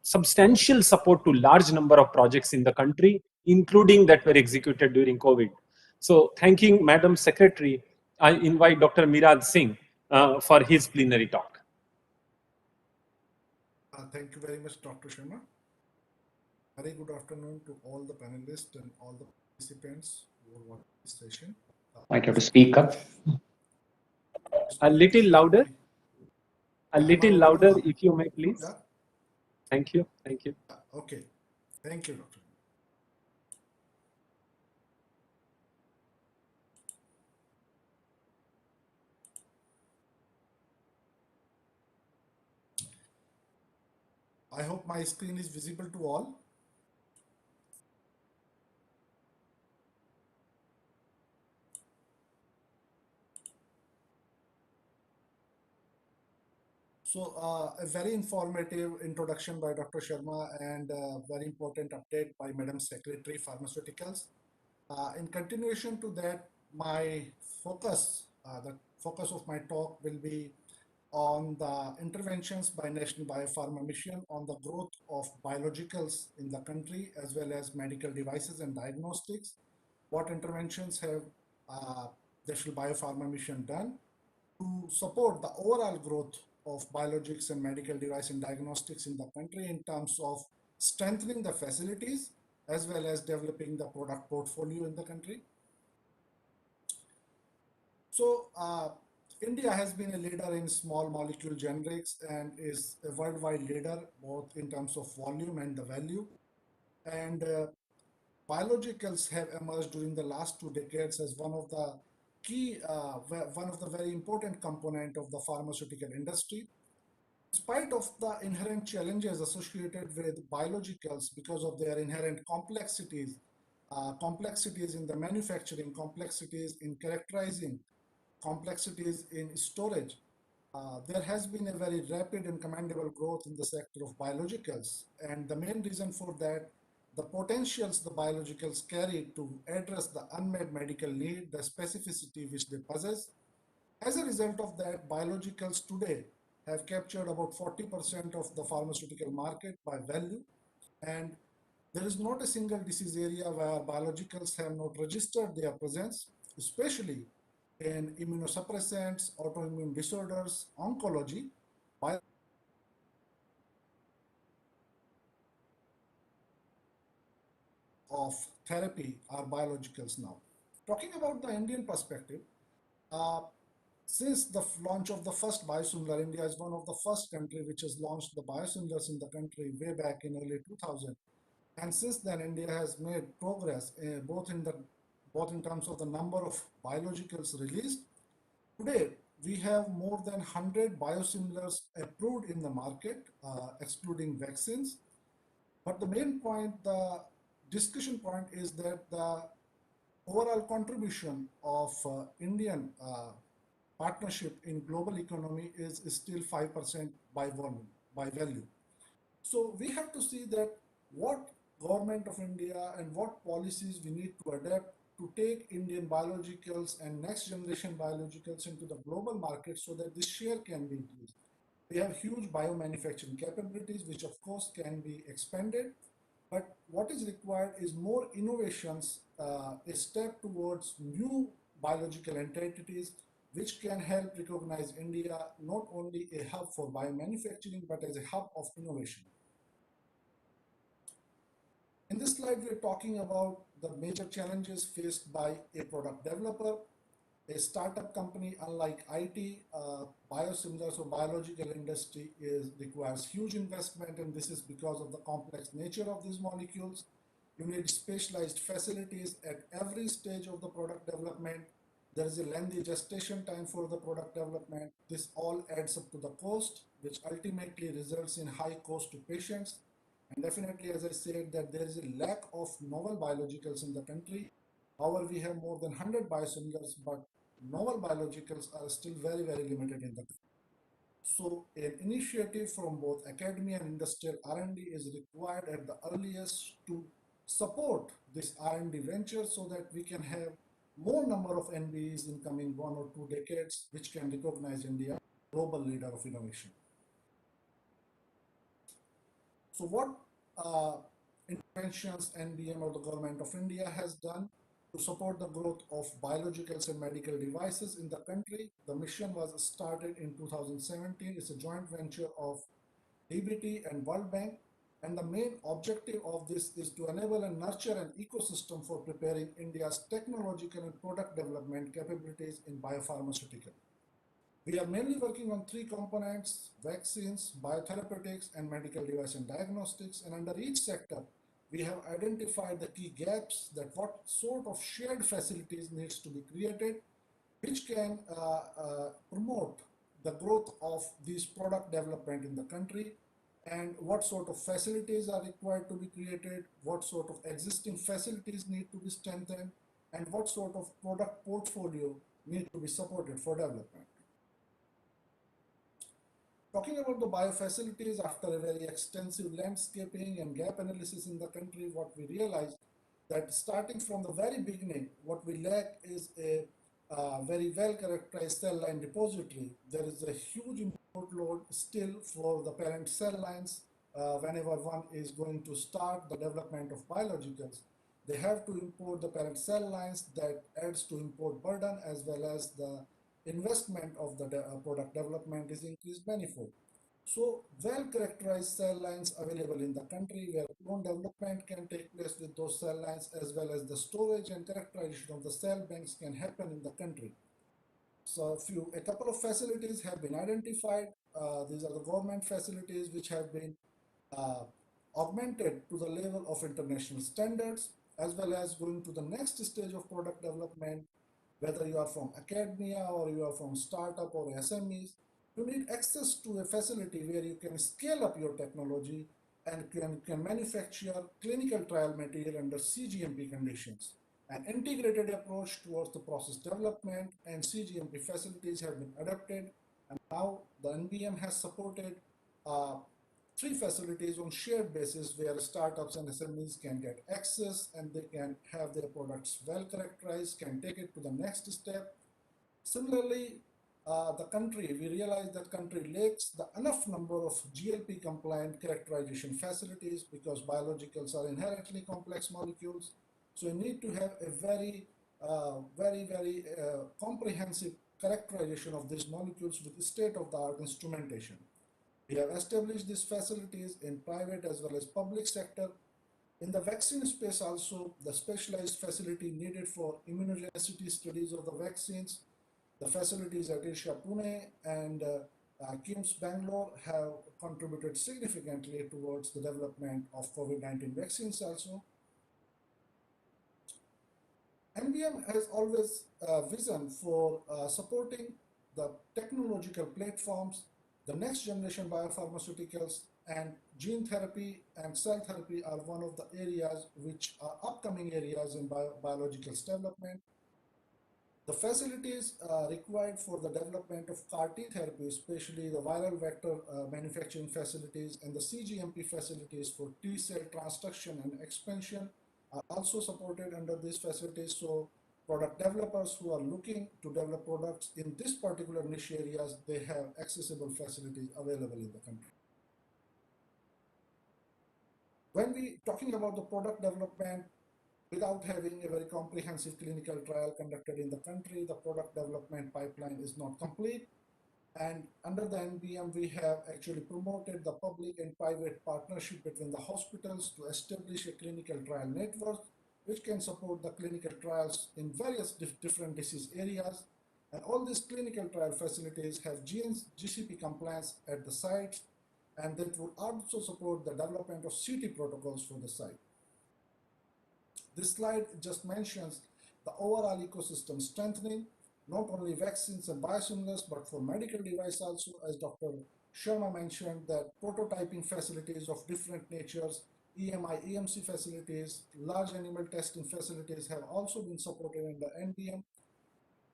substantial support to large number of projects in the country, including that were executed during COVID. So thanking Madam Secretary, I invite Dr. Miraj Singh for his plenary talk. Thank you very much, Dr. Sharma. Very good afternoon to all the panelists and all the participants who are watching this session. Might have to speak up. A little louder. A little louder, if you may, please. Yeah. Thank you. Thank you. Okay. Thank you, Dr. I hope my screen is visible to all. So a very informative introduction by Dr. Sharma and a very important update by Madam Secretary Pharmaceuticals. In continuation to that, my focus, the focus of my talk will be on the interventions by National Biopharma Mission on the growth of biologicals in the country, as well as medical devices and diagnostics. What interventions have National Biopharma Mission done to support the overall growth of biologics and medical device and diagnostics in the country in terms of strengthening the facilities as well as developing the product portfolio in the country. So India has been a leader in small molecule generics and is a worldwide leader both in terms of volume and the value. And biologicals have emerged during the last 2 decades as one of the key, one of the very important component of the pharmaceutical industry. In spite of the inherent challenges associated with biologicals because of their inherent complexities, complexities in the manufacturing, complexities in characterizing, complexities in storage, there has been a very rapid and commendable growth in the sector of biologicals. And the main reason for that, the potentials the biologicals carry to address the unmet medical need, the specificity which they possess. As a result of that, biologicals today have captured about 40% of the pharmaceutical market by value. And there is not a single disease area where biologicals have not registered their presence, especially in immunosuppressants, autoimmune disorders, oncology. Of therapy are biologicals now. Talking about the Indian perspective, since the launch of the first biosimilar, India is one of the first country which has launched the biosimilars in the country way back in early 2000. And since then, India has made progress both in terms of the number of biologicals released. Today, we have more than 100 biosimilars approved in the market, excluding vaccines. But the main point, the discussion point is that the overall contribution of Indian partnership in global economy is still 5% by volume, by value. So we have to see that what government of India and what policies we need to adapt to take Indian biologicals and next generation biologicals into the global market so that this share can be increased. We have huge biomanufacturing capabilities, which of course can be expanded, but what is required is more innovations, a step towards new biological entities, which can help recognize India not only a hub for biomanufacturing, but as a hub of innovation. In this slide, we're talking about the major challenges faced by a product developer. A startup company, unlike IT, biosimilars or biological industry requires huge investment, and this is because of the complex nature of these molecules. You need specialized facilities at every stage of the product development. There is a lengthy gestation time for the product development. This all adds up to the cost, which ultimately results in high cost to patients. And definitely, as I said, that there is a lack of novel biologicals in the country. However, we have more than 100 biosimilars, but novel biologicals are still very, very limited in the country. So an initiative from both academia and industrial R&D is required at the earliest to support this R&D venture so that we can have more number of NBEs in coming 1 or 2 decades, which can recognize India as a global leader of innovation. So what interventions NBM or the government of India has done to support the growth of biologicals and medical devices in the country? The mission was started in 2017. It's a joint venture of DBT and World Bank. And the main objective of this is to enable and nurture an ecosystem for preparing India's technological and product development capabilities in biopharmaceutical. We are mainly working on 3 components: vaccines, biotherapeutics, and medical device and diagnostics. And under each sector, we have identified the key gaps, that what sort of shared facilities needs to be created, which can promote the growth of this product development in the country, and what sort of facilities are required to be created, what sort of existing facilities need to be strengthened, and what sort of product portfolio need to be supported for development. Talking about the biofacilities, after a very extensive landscaping and gap analysis in the country, what we realized that starting from the very beginning, what we lack is a very well characterized cell line repository. There is a huge import load still for the parent cell lines. Whenever one is going to start the development of biologicals, they have to import the parent cell lines. That adds to import burden, as well as the investment of the product development is increased manifold. So well-characterized cell lines available in the country, where clone development can take place with those cell lines, as well as the storage and characterization of the cell banks can happen in the country. So a couple of facilities have been identified. These are the government facilities which have been augmented to the level of international standards, as well as going to the next stage of product development. Whether you are from academia or you are from startup or SMEs, you need access to a facility where you can scale up your technology and can manufacture clinical trial material under CGMP conditions. An integrated approach towards the process development and CGMP facilities have been adopted, and now the NBM has supported 3 facilities on shared basis, where startups and SMEs can get access and they can have their products well characterized, can take it to the next step. Similarly, the country, we realize that country lacks the enough number of GLP compliant characterization facilities, because biologicals are inherently complex molecules. So you need to have a very comprehensive characterization of these molecules with state-of-the-art instrumentation. We have established these facilities in private as well as public sector. In the vaccine space also, the specialized facility needed for immunogenicity studies of the vaccines, the facilities at Isha Pune and KIMS Bangalore have contributed significantly towards the development of COVID-19 vaccines also. NBM has always a vision for supporting the technological platforms, the next generation biopharmaceuticals, and gene therapy and cell therapy are one of the areas which are upcoming areas in biologicals development. The facilities required for the development of CAR-T therapy, especially the viral vector manufacturing facilities and the CGMP facilities for T-cell transduction and expansion, are also supported under these facilities. So product developers who are looking to develop products in this particular niche areas, they have accessible facilities available in the country. When we talking about the product development, without having a very comprehensive clinical trial conducted in the country, the product development pipeline is not complete. And under the NBM, we have actually promoted the public and private partnership between the hospitals to establish a clinical trial network, which can support the clinical trials in various different disease areas. And all these clinical trial facilities have GCP compliance at the sites, and that will also support the development of CT protocols for the site. This slide just mentions the overall ecosystem strengthening. not only vaccines and biosimilars, but for medical device also, as Dr. Sharma mentioned, that prototyping facilities of different natures, EMI, EMC facilities, large animal testing facilities have also been supported in the NBM.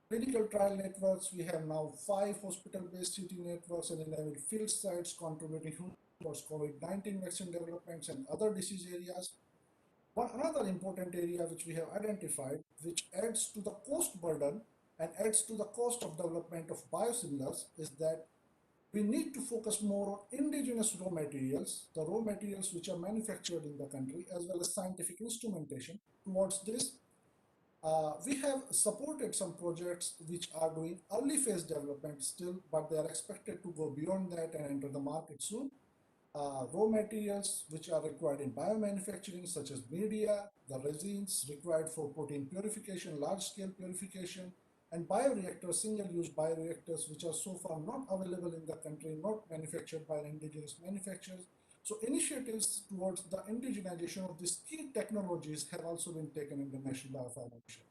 Clinical trial networks, we have now 5 hospital-based city networks and 11 field sites contributing towards COVID-19 vaccine developments and other disease areas. Another important area which we have identified, which adds to the cost burden and adds to the cost of development of biosimilars, is that we need to focus more on indigenous raw materials, the raw materials which are manufactured in the country, as well as scientific instrumentation. Towards this, we have supported some projects which are doing early phase development still, but they are expected to go beyond that and enter the market soon. Raw materials which are required in biomanufacturing, such as media, the resins required for protein purification, large-scale purification, and bioreactors, single-use bioreactors, which are so far not available in the country, not manufactured by indigenous manufacturers. So initiatives towards the indigenization of these key technologies have also been taken in the National Biopharma Mission.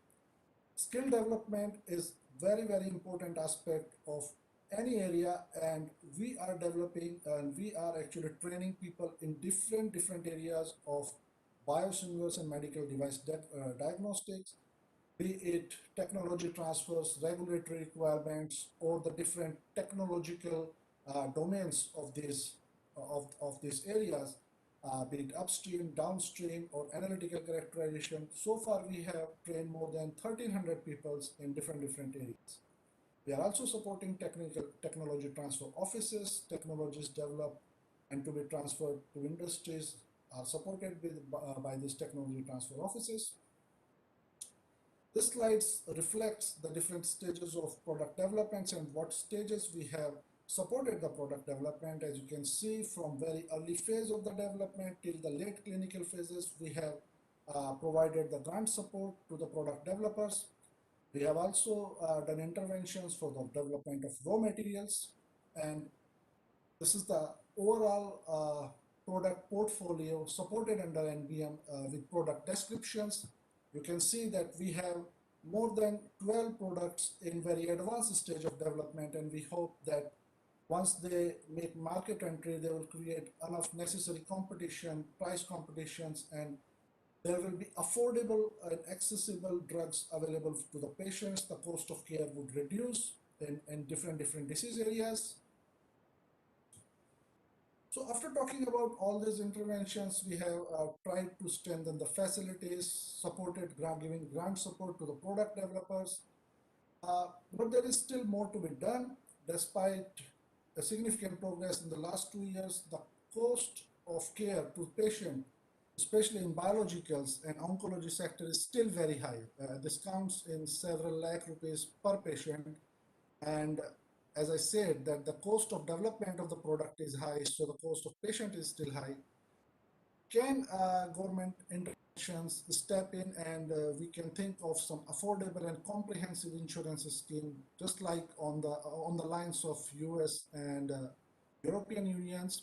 Skill development is very, very important aspect of any area, and we are developing and we are actually training people in different areas of biosimilars and medical device diagnostics, be it technology transfers, regulatory requirements, or the different technological domains of these areas, be it upstream, downstream, or analytical characterization. So far, we have trained more than 1,300 people in different areas. We are also supporting technology transfer offices. Technologies developed and to be transferred to industries are supported by these technology transfer offices. This slide reflects the different stages of product developments and what stages we have supported the product development. As you can see, from very early phase of the development till the late clinical phases, we have provided the grant support to the product developers. We have also done interventions for the development of raw materials, and this is the overall product portfolio supported under NBM with product descriptions. You can see that we have more than 12 products in very advanced stage of development, and we hope that once they make market entry, they will create enough necessary competition, price competitions, and there will be affordable and accessible drugs available to the patients. The cost of care would reduce in different disease areas. So after talking about all these interventions, we have tried to strengthen the facilities, giving grant support to the product developers. But there is still more to be done. Despite a significant progress in the last 2 years, the cost of care to patient, especially in biologicals and oncology sector, is still very high. This counts in several lakh rupees per patient. And as I said, that the cost of development of the product is high, so the cost of patient is still high. Can government interventions step in, and we can think of some affordable and comprehensive insurance scheme, just like on the lines of US and European unions?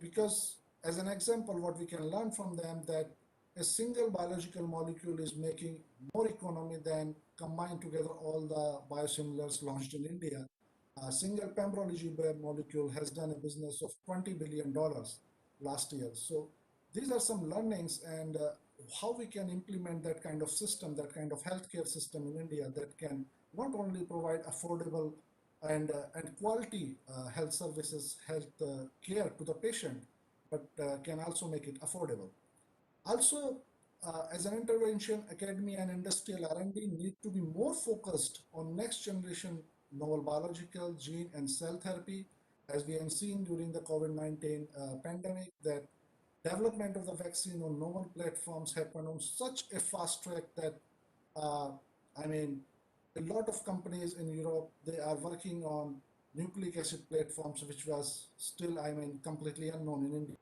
Because as an example, what we can learn from them, that a single biological molecule is making more economy than combined together all the biosimilars launched in India. A single pembrolizumab molecule has done a business of $20 billion last year. So these are some learnings, and how we can implement that kind of system, that kind of healthcare system in India that can not only provide affordable and quality health services, health care to the patient, but can also make it affordable. Also, as an intervention, academia and industrial R&D need to be more focused on next generation novel biological, gene, and cell therapy. As we have seen during the COVID-19 pandemic, that development of the vaccine on novel platforms happened on such a fast track that, a lot of companies in Europe, they are working on nucleic acid platforms, which was still, completely unknown in India.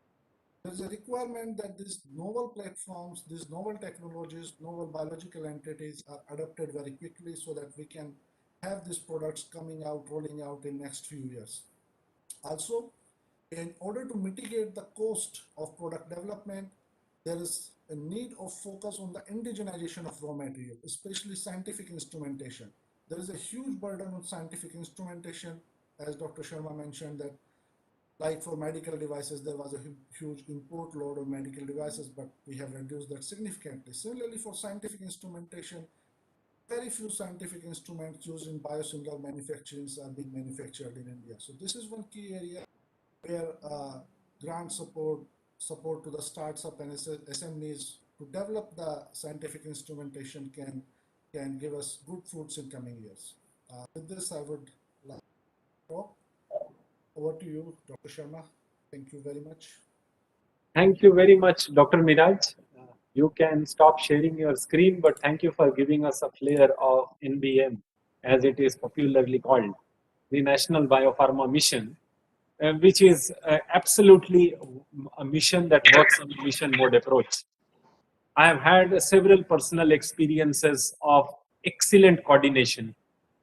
There's a requirement that these novel platforms, these novel technologies, novel biological entities are adopted very quickly so that we can have these products coming out, rolling out in next few years. Also, in order to mitigate the cost of product development, there is a need of focus on the indigenization of raw material, especially scientific instrumentation. there is a huge burden on scientific instrumentation, as Dr. Sharma mentioned that like for medical devices, there was a huge import load on medical devices, but we have reduced that significantly. Similarly, for scientific instrumentation, very few scientific instruments used in biosimilar manufacturing are being manufactured in India. So this is one key area where grant support to the startups and SMEs to develop the scientific instrumentation can give us good fruits in coming years. With this, I would like to talk. Over to you, Dr. Sharma. Thank you very much. Thank you very much, Dr. Miraj. You can stop sharing your screen, but thank you for giving us a flair of NBM, as it is popularly called, the National Biopharma Mission, which is absolutely a mission that works on a mission mode approach. I have had several personal experiences of excellent coordination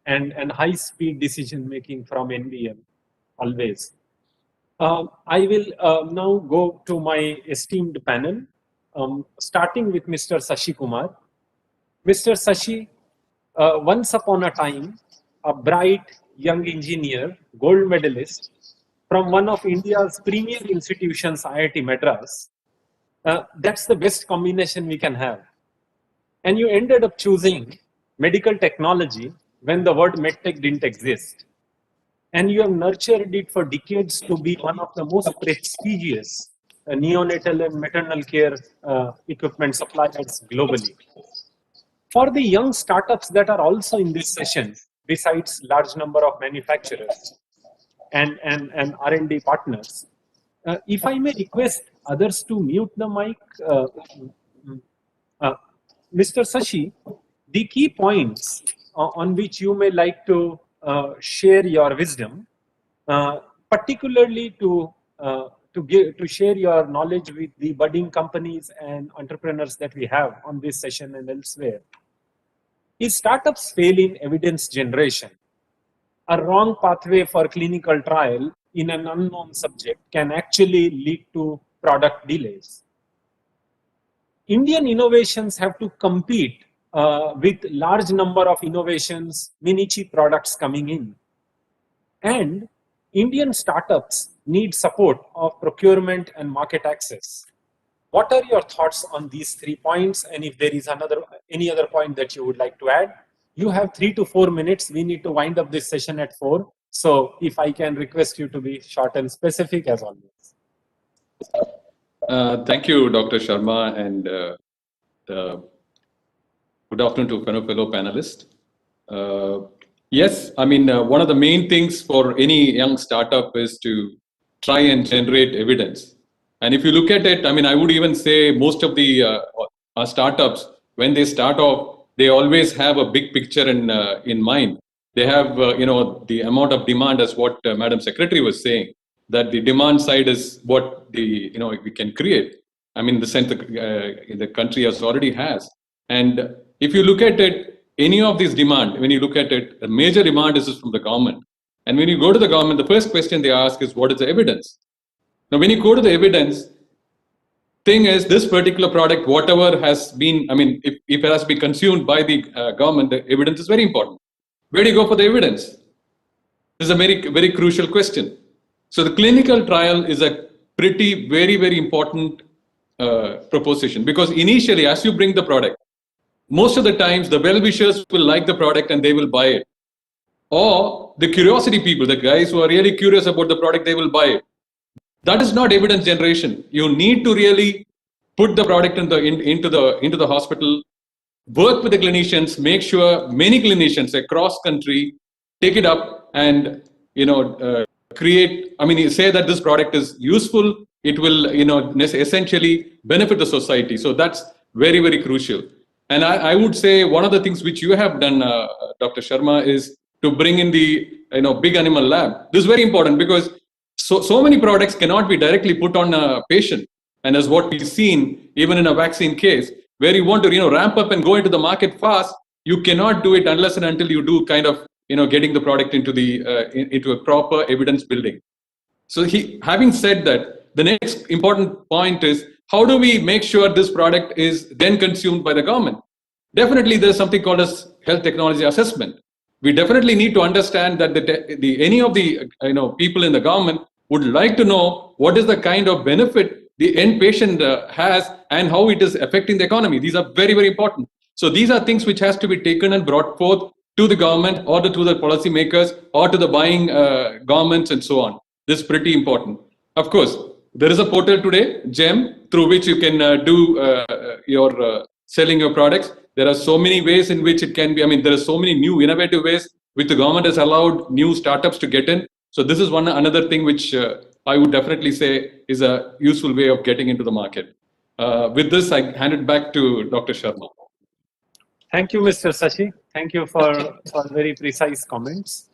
and high-speed decision-making from NBM, always. I will now go to my esteemed panel, starting with Mr. Sashi Kumar. Mr. Sashi, once upon a time, a bright young engineer, gold medalist from one of India's premier institutions, IIT Madras. That's the best combination we can have. And you ended up choosing medical technology when the word medtech didn't exist. And you have nurtured it for decades to be one of the most prestigious neonatal and maternal care equipment suppliers globally. For the young startups that are also in this session, besides large number of manufacturers and R&D partners, if I may request others to mute the mic, Mr. Sashi, the key points on which you may like to share your wisdom, particularly to share your knowledge with the budding companies and entrepreneurs that we have on this session and elsewhere, is startups fail in evidence generation. A wrong pathway for clinical trial in an unknown subject can actually lead to product delays. Indian innovations have to compete with large number of innovations, miniature products coming in. And Indian startups need support of procurement and market access. What are your thoughts on these 3 points? And if there is any other point that you would like to add, you have 3 to 4 minutes. We need to wind up this session at 4. So if I can request you to be short and specific as always. Thank you, Dr. Sharma, and good afternoon to fellow panelists. Yes, I mean, one of the main things for any young startup is to try and generate evidence. And if you look at it, I mean, I would even say most of the startups, when they start off, they always have a big picture in mind. They have, the amount of demand, as what Madam Secretary was saying, that the demand side is what we can create. I mean, the sense the country already has. And if you look at it, any of these demand, when you look at it, a major demand is from the government. And when you go to the government, the first question they ask is, what is the evidence? Now, when you go to the evidence, thing is, this particular product, whatever has been, I mean, if it has to be consumed by the government, the evidence is very important. Where do you go for the evidence? This is a very, very crucial question. So the clinical trial is a very, very important proposition, because initially, as you bring the product, most of the times the well-wishers will like the product and they will buy it. Or the curiosity people, the guys who are really curious about the product, they will buy it. That is not evidence generation. You need to really put the product into the hospital, work with the clinicians, make sure many clinicians across country take it up and create. I mean, you say that this product is useful, it will essentially benefit the society. So that's very, very crucial. And I would say one of the things which you have done, Dr. Sharma, is to bring in the big animal lab. This is very important because so many products cannot be directly put on a patient. And as what we've seen, even in a vaccine case, where you want to ramp up and go into the market fast, you cannot do it unless and until you do kind of getting the product into a proper evidence building. So having said that, the next important point is, how do we make sure this product is then consumed by the government? Definitely, there's something called as health technology assessment. we definitely need to understand that any of the people in the government would like to know what is the kind of benefit the end patient has and how it is affecting the economy. These are very, very important. So these are things which has to be taken and brought forth to the government or to the policy makers or to the buying governments and so on. This is pretty important. Of course, there is a portal today, GEM, through which you can do your selling your products. There are so many ways in which it can be. I mean, there are so many new innovative ways which the government has allowed new startups to get in. So this is another thing which I would definitely say is a useful way of getting into the market. With this, I hand it back to Dr. Sharma. Thank you, Mr. Sashi. Thank you for very precise comments.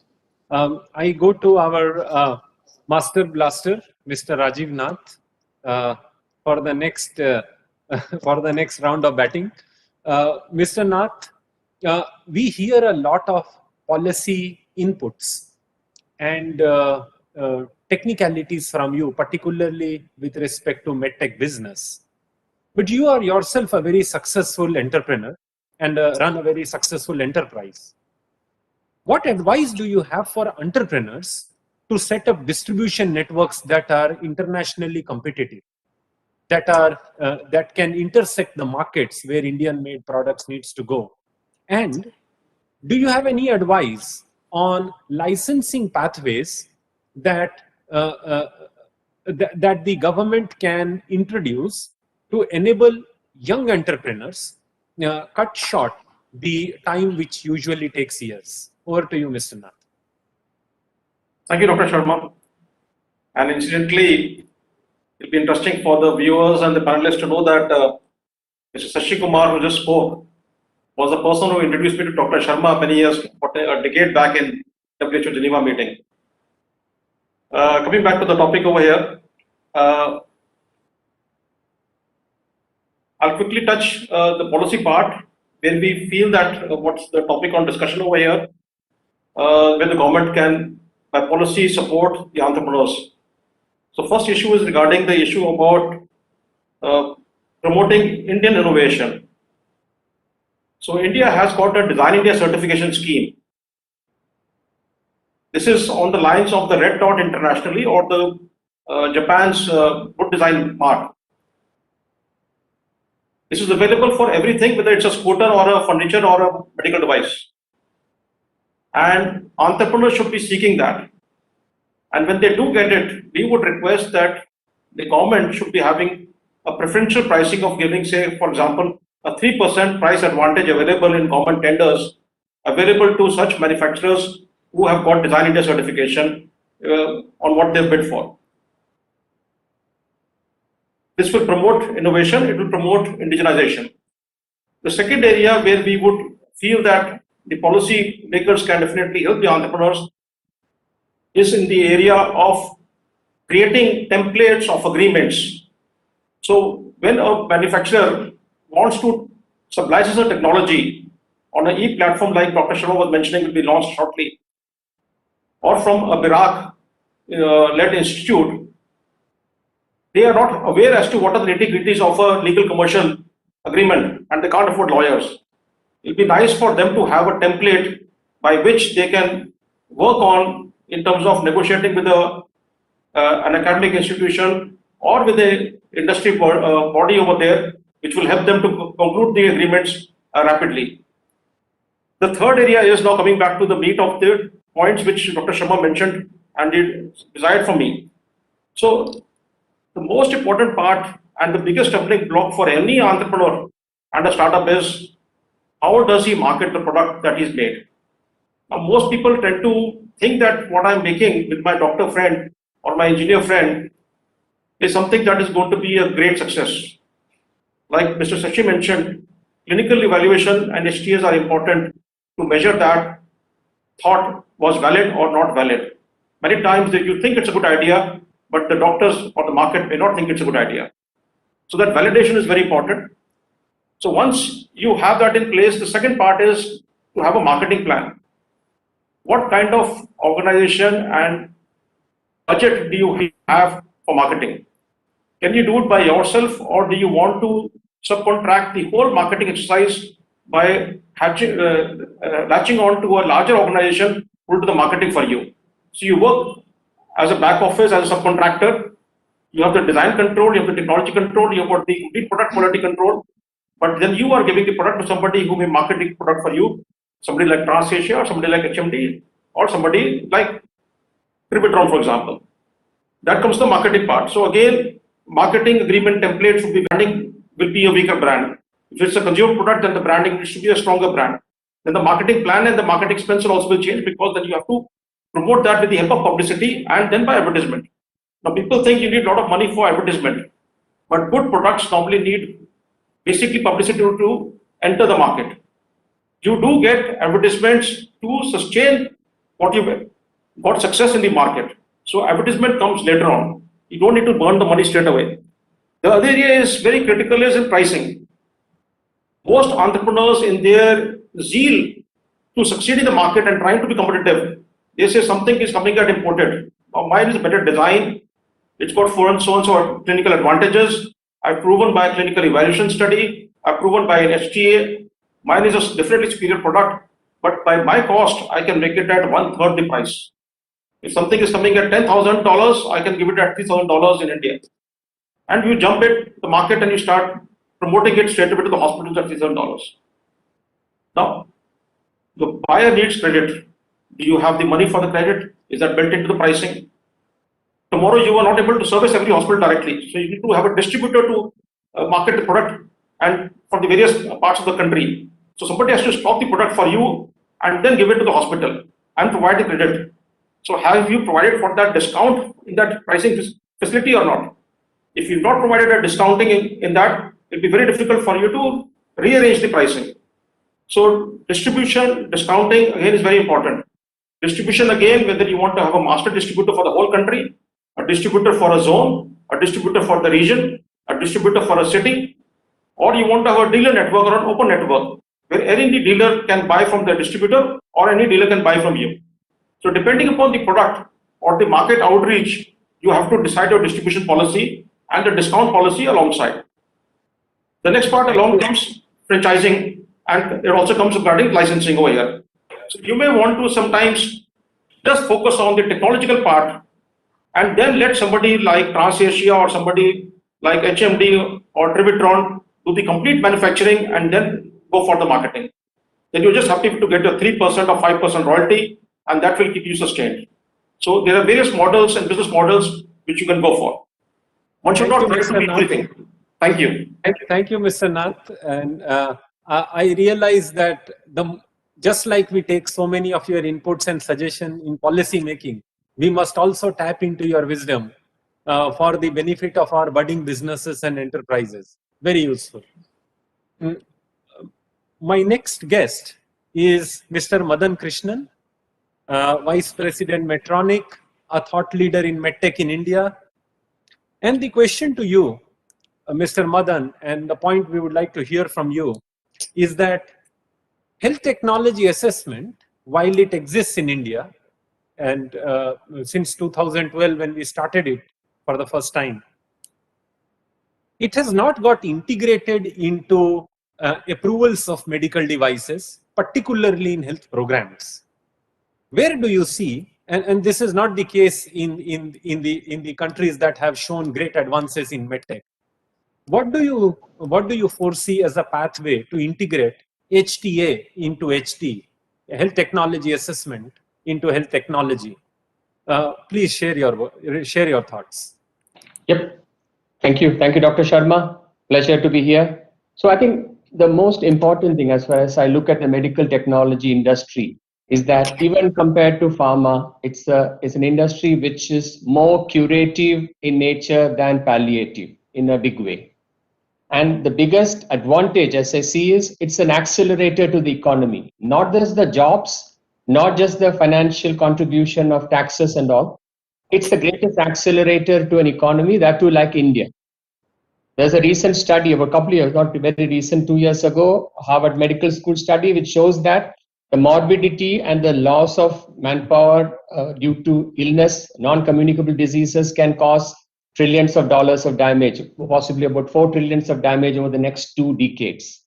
I go to our master blaster, Mr. Rajiv Nath, for the next round of batting. Mr. Nath, we hear a lot of policy inputs and technicalities from you, particularly with respect to medtech business. But you are yourself a very successful entrepreneur and run a very successful enterprise. What advice do you have for entrepreneurs to set up distribution networks that are internationally competitive, that can intersect the markets where Indian-made products needs to go? And do you have any advice on licensing pathways that that the government can introduce to enable young entrepreneurs cut short the time which usually takes years? Over to you, Mr. Nath. Thank you, Dr. Sharma. And incidentally, it'll be interesting for the viewers and the panelists to know that Mr. Sashi Kumar, who just spoke, was the person who introduced me to Dr. Sharma many years, a decade back in WHO Geneva meeting. Coming back to the topic over here, I'll quickly touch the policy part where we feel that what's the topic on discussion over here, where the government can, by policy, support the entrepreneurs. So first issue is regarding the issue about promoting Indian innovation. So India has got a Design India certification scheme. This is on the lines of the Red Dot internationally or the Japan's good design mark. This is available for everything, whether it's a scooter or a furniture or a medical device. And entrepreneurs should be seeking that. And when they do get it, we would request that the government should be having a preferential pricing of giving, say, for example, a 3% price advantage available in government tenders available to such manufacturers who have got Design India certification on what they've bid for. This will promote innovation, it will promote indigenization. The second area where we would feel that the policy makers can definitely help the entrepreneurs is in the area of creating templates of agreements. So when a manufacturer wants to sublicense a technology on an e-platform like Dr. Sharma was mentioning will be launched shortly, or from a BIRAC-led institute, they are not aware as to what are the nitty-gritties of a legal commercial agreement and they can't afford lawyers. It will be nice for them to have a template by which they can work on in terms of negotiating with an academic institution or with the industry body over there, which will help them to conclude the agreements rapidly. The third area is now coming back to the meat of the points which Dr. Sharma mentioned and it desired from me. So the most important part and the biggest stumbling block for any entrepreneur and a startup is how does he market the product that he's made? Now, most people tend to think that what I'm making with my doctor friend or my engineer friend is something that is going to be a great success. Like Mr. Sashi mentioned, clinical evaluation and STAs are important to measure that thought was valid or not valid. Many times you think it's a good idea, but the doctors or the market may not think it's a good idea. So that validation is very important. So once you have that in place, the second part is to have a marketing plan. What kind of organization and budget do you have for marketing? Can you do it by yourself or do you want to subcontract the whole marketing exercise by latching on to a larger organization who will do the marketing for you. So you work as a back office, as a subcontractor. You have the design control, you have the technology control, you have got the complete product quality control. But then you are giving the product to somebody who may market the product for you, somebody like TransAsia or somebody like HMD or somebody like Trivitron, for example. That comes the marketing part. So again, marketing agreement templates will be branding will be a weaker brand. If it's a consumer product, then the branding should be a stronger brand. Then the marketing plan and the marketing expense will also will change, because then you have to promote that with the help of publicity and then by advertisement. Now people think you need a lot of money for advertisement, but good products normally need basically publicity to enter the market. You do get advertisements to sustain what you got success in the market. So advertisement comes later on. You don't need to burn the money straight away. The other area is very critical is in pricing. Most entrepreneurs, in their zeal to succeed in the market and trying to be competitive, they say something is coming at imported. Now mine is a better design. It's got so and so clinical advantages. I've proven by a clinical evaluation study. I've proven by an HTA. Mine is a definitely superior product, but by my cost, I can make it at 1/3 the price. If something is coming at $10,000, I can give it at $3,000 in India. And you jump it, the market, and you start promoting it straight away to the hospitals at $3,000. Now, the buyer needs credit. Do you have the money for the credit? Is that built into the pricing? Tomorrow, you are not able to service every hospital directly. So you need to have a distributor to market the product and for the various parts of the country. So somebody has to stock the product for you and then give it to the hospital and provide the credit. So have you provided for that discount in that pricing facility or not? If you've not provided a discounting in that, it'll be very difficult for you to rearrange the pricing. So distribution, discounting again is very important. Distribution again, whether you want to have a master distributor for the whole country, a distributor for a zone, a distributor for the region, a distributor for a city, or you want to have a dealer network or an open network where any dealer can buy from the distributor or any dealer can buy from you. So depending upon the product or the market outreach, you have to decide your distribution policy and the discount policy alongside. The next part along comes franchising, and it also comes regarding licensing over here. So you may want to sometimes just focus on the technological part and then let somebody like TransAsia or somebody like HMD or Trivitron do the complete manufacturing and then go for the marketing. Then you're just happy to get a 3% or 5% royalty, and that will keep you sustained. So there are various models and business models which you can go for. One should not try to be everything. Thank you. Thank you, Mr. Nath. And I realize that just like we take so many of your inputs and suggestions in policy making, we must also tap into your wisdom for the benefit of our budding businesses and enterprises. Very useful. My next guest is Mr. Madan Krishnan, Vice President Medtronic, a thought leader in MedTech in India. And the question to you, Mr. Madan, and the point we would like to hear from you is that health technology assessment, while it exists in India, and since 2012 when we started it for the first time, it has not got integrated into approvals of medical devices, particularly in health programs. Where do you see, and this is not the case in the countries that have shown great advances in medtech, what do you foresee as a pathway to integrate HTA into HT, health technology assessment into health technology? Please share your thoughts. Yep. Thank you, Dr. Sharma. Pleasure to be here. So I think the most important thing as far as I look at the medical technology industry is that even compared to pharma, it's an industry which is more curative in nature than palliative in a big way. And the biggest advantage, as I see, is it's an accelerator to the economy, not just the jobs, not just the financial contribution of taxes and all. It's the greatest accelerator to an economy, that too like India. There's a recent study of a couple of years, not very recent, 2 years ago, Harvard Medical School study, which shows that the morbidity and the loss of manpower due to illness, non-communicable diseases can cause trillions of dollars of damage, possibly about $4 trillion of damage over the next 2 decades.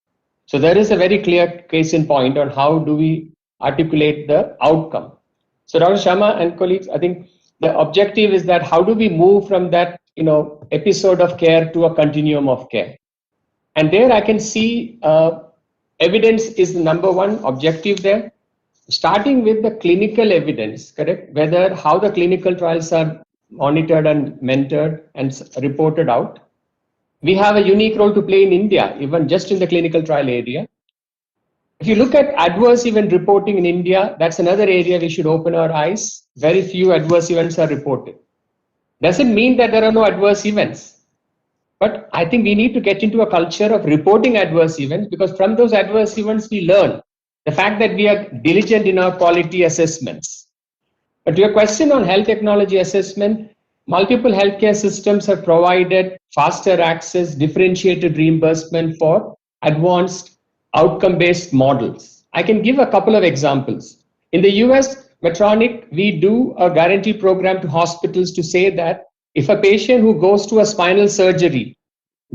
So there is a very clear case in point on how do we articulate the outcome. So Dr. Sharma and colleagues, I think the objective is that how do we move from that episode of care to a continuum of care. And there I can see evidence is the number one objective there. Starting with the clinical evidence, correct? Whether how the clinical trials are monitored and mentored and reported out. We have a unique role to play in India, even just in the clinical trial area. If you look at adverse event reporting in India, that's another area we should open our eyes. Very few adverse events are reported. Doesn't mean that there are no adverse events. But I think we need to get into a culture of reporting adverse events, because from those adverse events we learn the fact that we are diligent in our quality assessments. But to your question on health technology assessment, multiple healthcare systems have provided faster access, differentiated reimbursement for advanced outcome-based models. I can give a couple of examples. In the US, Medtronic, we do a guarantee program to hospitals to say that if a patient who goes to a spinal surgery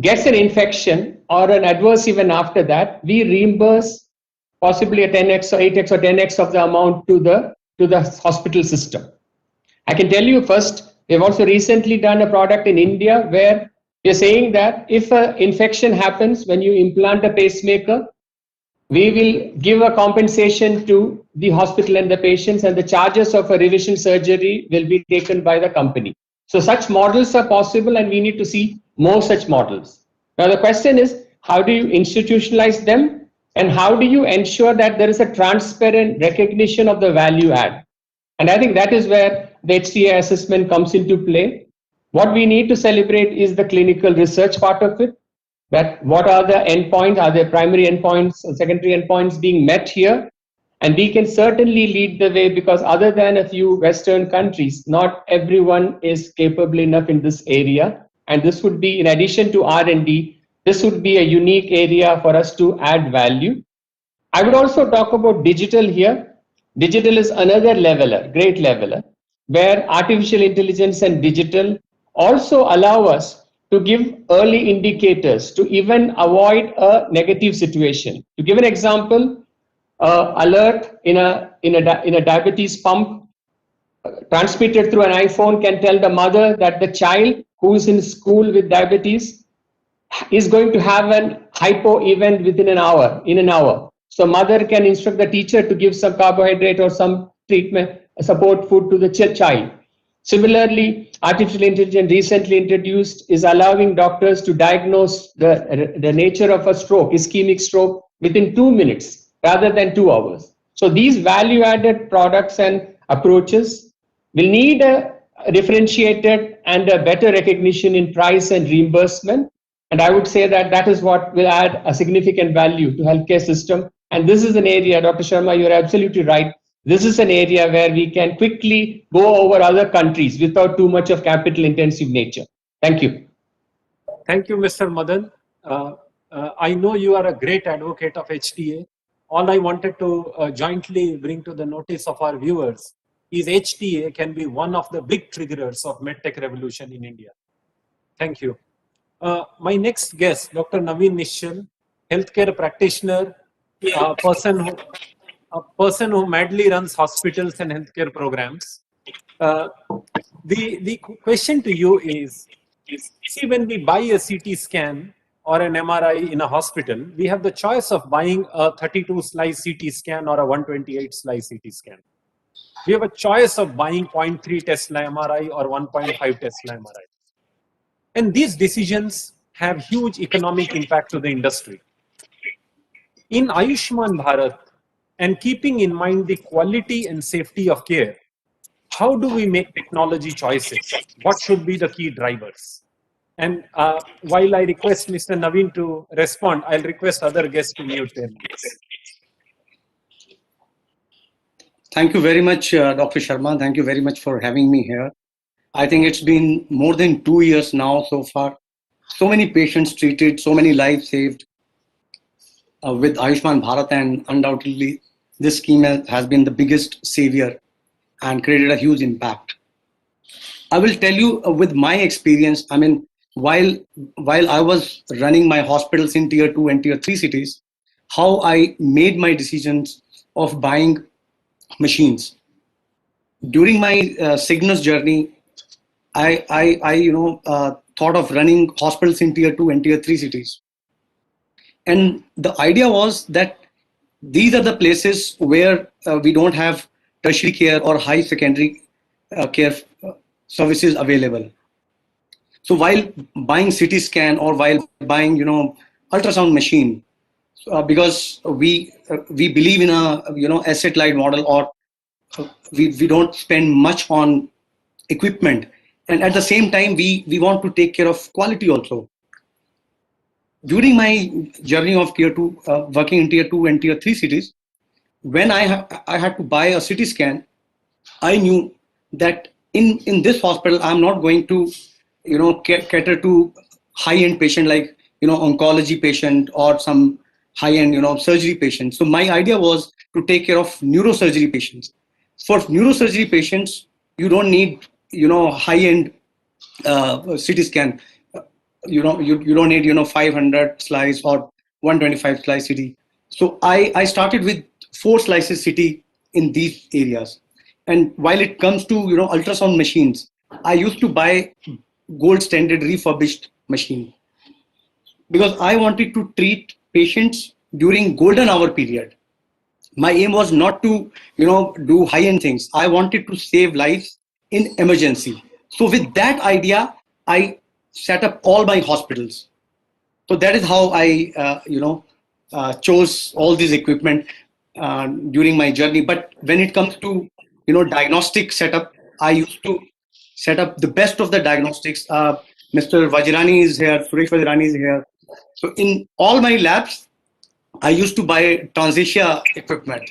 gets an infection or an adverse event after that, we reimburse possibly a 10x or 8x or 10x of the amount to the hospital system. I can tell you first, we've also recently done a product in India where we're saying that if an infection happens when you implant a pacemaker, we will give a compensation to the hospital and the patients, and the charges of a revision surgery will be taken by the company. So such models are possible, and we need to see more such models. Now the question is, how do you institutionalize them? And how do you ensure that there is a transparent recognition of the value add? And I think that is where the HTA assessment comes into play. What we need to celebrate is the clinical research part of it. That what are the endpoints? Are there primary endpoints and secondary endpoints being met here? And we can certainly lead the way, because other than a few Western countries, not everyone is capable enough in this area. And this would be, in addition to R&D, this would be a unique area for us to add value. I would also talk about digital here. Digital is another leveler, great leveler, where artificial intelligence and digital also allow us to give early indicators to even avoid a negative situation. To give an example, alert in a diabetes pump transmitted through an iPhone can tell the mother that the child who is in school with diabetes is going to have an hypo event within an hour. So mother can instruct the teacher to give some carbohydrate or some treatment support food to the child. Similarly, artificial intelligence recently introduced is allowing doctors to diagnose the nature of a stroke, ischemic stroke, within 2 minutes rather than 2 hours. So these value-added products and approaches will need a differentiated and a better recognition in price and reimbursement. And I would say that that is what will add a significant value to healthcare system. And this is an area, Dr. Sharma, you're absolutely right. This is an area where we can quickly go over other countries without too much of capital intensive nature. Thank you. Thank you, Mr. Madan. I know you are a great advocate of HTA. All I wanted to jointly bring to the notice of our viewers is HTA can be one of the big triggerers of medtech revolution in India. Thank you. My next guest, Dr. Naveen Nishchal, healthcare practitioner, a person who madly runs hospitals and healthcare programs. The question to you is, see, when we buy a CT scan or an MRI in a hospital, we have the choice of buying a 32-slice CT scan or a 128-slice CT scan. We have a choice of buying 0.3 Tesla MRI or 1.5 Tesla MRI. And these decisions have huge economic impact to the industry. In Ayushman Bharat, and keeping in mind the quality and safety of care, how do we make technology choices? What should be the key drivers? And while I request Mr. Naveen to respond, I'll request other guests to mute their mics. Thank you very much, Dr. Sharma. Thank you very much for having me here. I think it's been more than 2 years now so far. So many patients treated, so many lives saved with Ayushman Bharat, and undoubtedly this scheme has been the biggest savior and created a huge impact. I will tell you with my experience, I mean, while I was running my hospitals in tier 2 and tier 3 cities, how I made my decisions of buying machines. During my Cygnus journey, I thought of running hospitals in tier 2 and tier 3 cities. And the idea was that these are the places where we don't have tertiary care or high secondary care services available. So while buying CT scan or while buying, ultrasound machine, because we believe in a asset light model, or we don't spend much on equipment, and at the same time we want to take care of quality also. During my journey of tier 2, working in tier 2 and tier 3 cities, when I had to buy a CT scan, I knew that in this hospital I'm not going to cater to high end patient like oncology patient or some high end surgery patient. So my idea was to take care of neurosurgery patients. For neurosurgery patients, you don't need high end CT scan. You don't need 500 slice or 125 slice CT. So I started with 4 slices CT in these areas. And while it comes to ultrasound machines, I used to buy gold standard refurbished machine because I wanted to treat patients during golden hour period. My aim was not to do high end things. I wanted to save lives in emergency. So with that idea, I set up all my hospitals. So that is how I chose all this equipment during my journey. But when it comes to diagnostic setup, I used to set up the best of the diagnostics. Mr. Vajrani is here, Suresh Vajrani is here. So in all my labs, I used to buy Transitia equipment.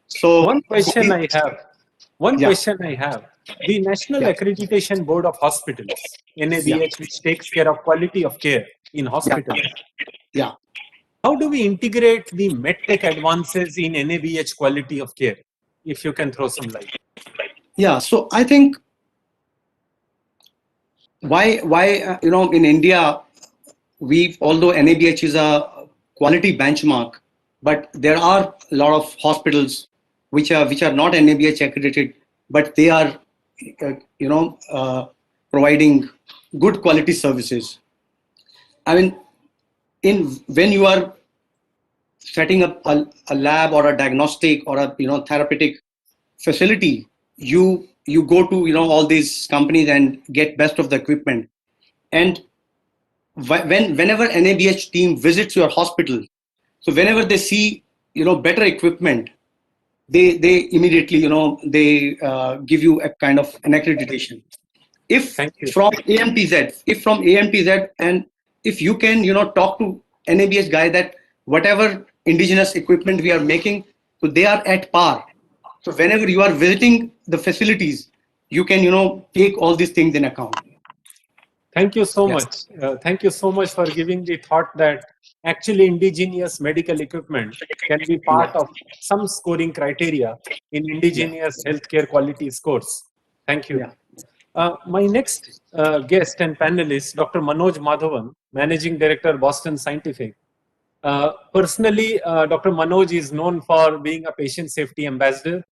So One question I have. Yeah. The National Accreditation Board of Hospitals, NABH, which takes care of quality of care in hospitals. Yeah. How do we integrate the medtech advances in NABH quality of care? If you can throw some light. Yeah. So I think why in India, although NABH is a quality benchmark, but there are a lot of hospitals which are not NABH accredited, but they are providing good quality services. I mean, when you are setting up a lab or a diagnostic or a therapeutic facility, you go to all these companies and get best of the equipment. And whenever NABH team visits your hospital, so whenever they see better equipment, they immediately they give you a kind of an accreditation. If from AMTZ, and if you can talk to NABH guy that whatever indigenous equipment we are making, so they are at par. So whenever you are visiting the facilities, you can take all these things in account. Thank you so much. Thank you so much for giving the thought that actually indigenous medical equipment can be part of some scoring criteria in indigenous healthcare quality scores. Thank you. My next guest and panelist, Dr. Manoj Madhavan, Managing Director, Boston Scientific. Personally, Dr. Manoj is known for being a patient safety ambassador,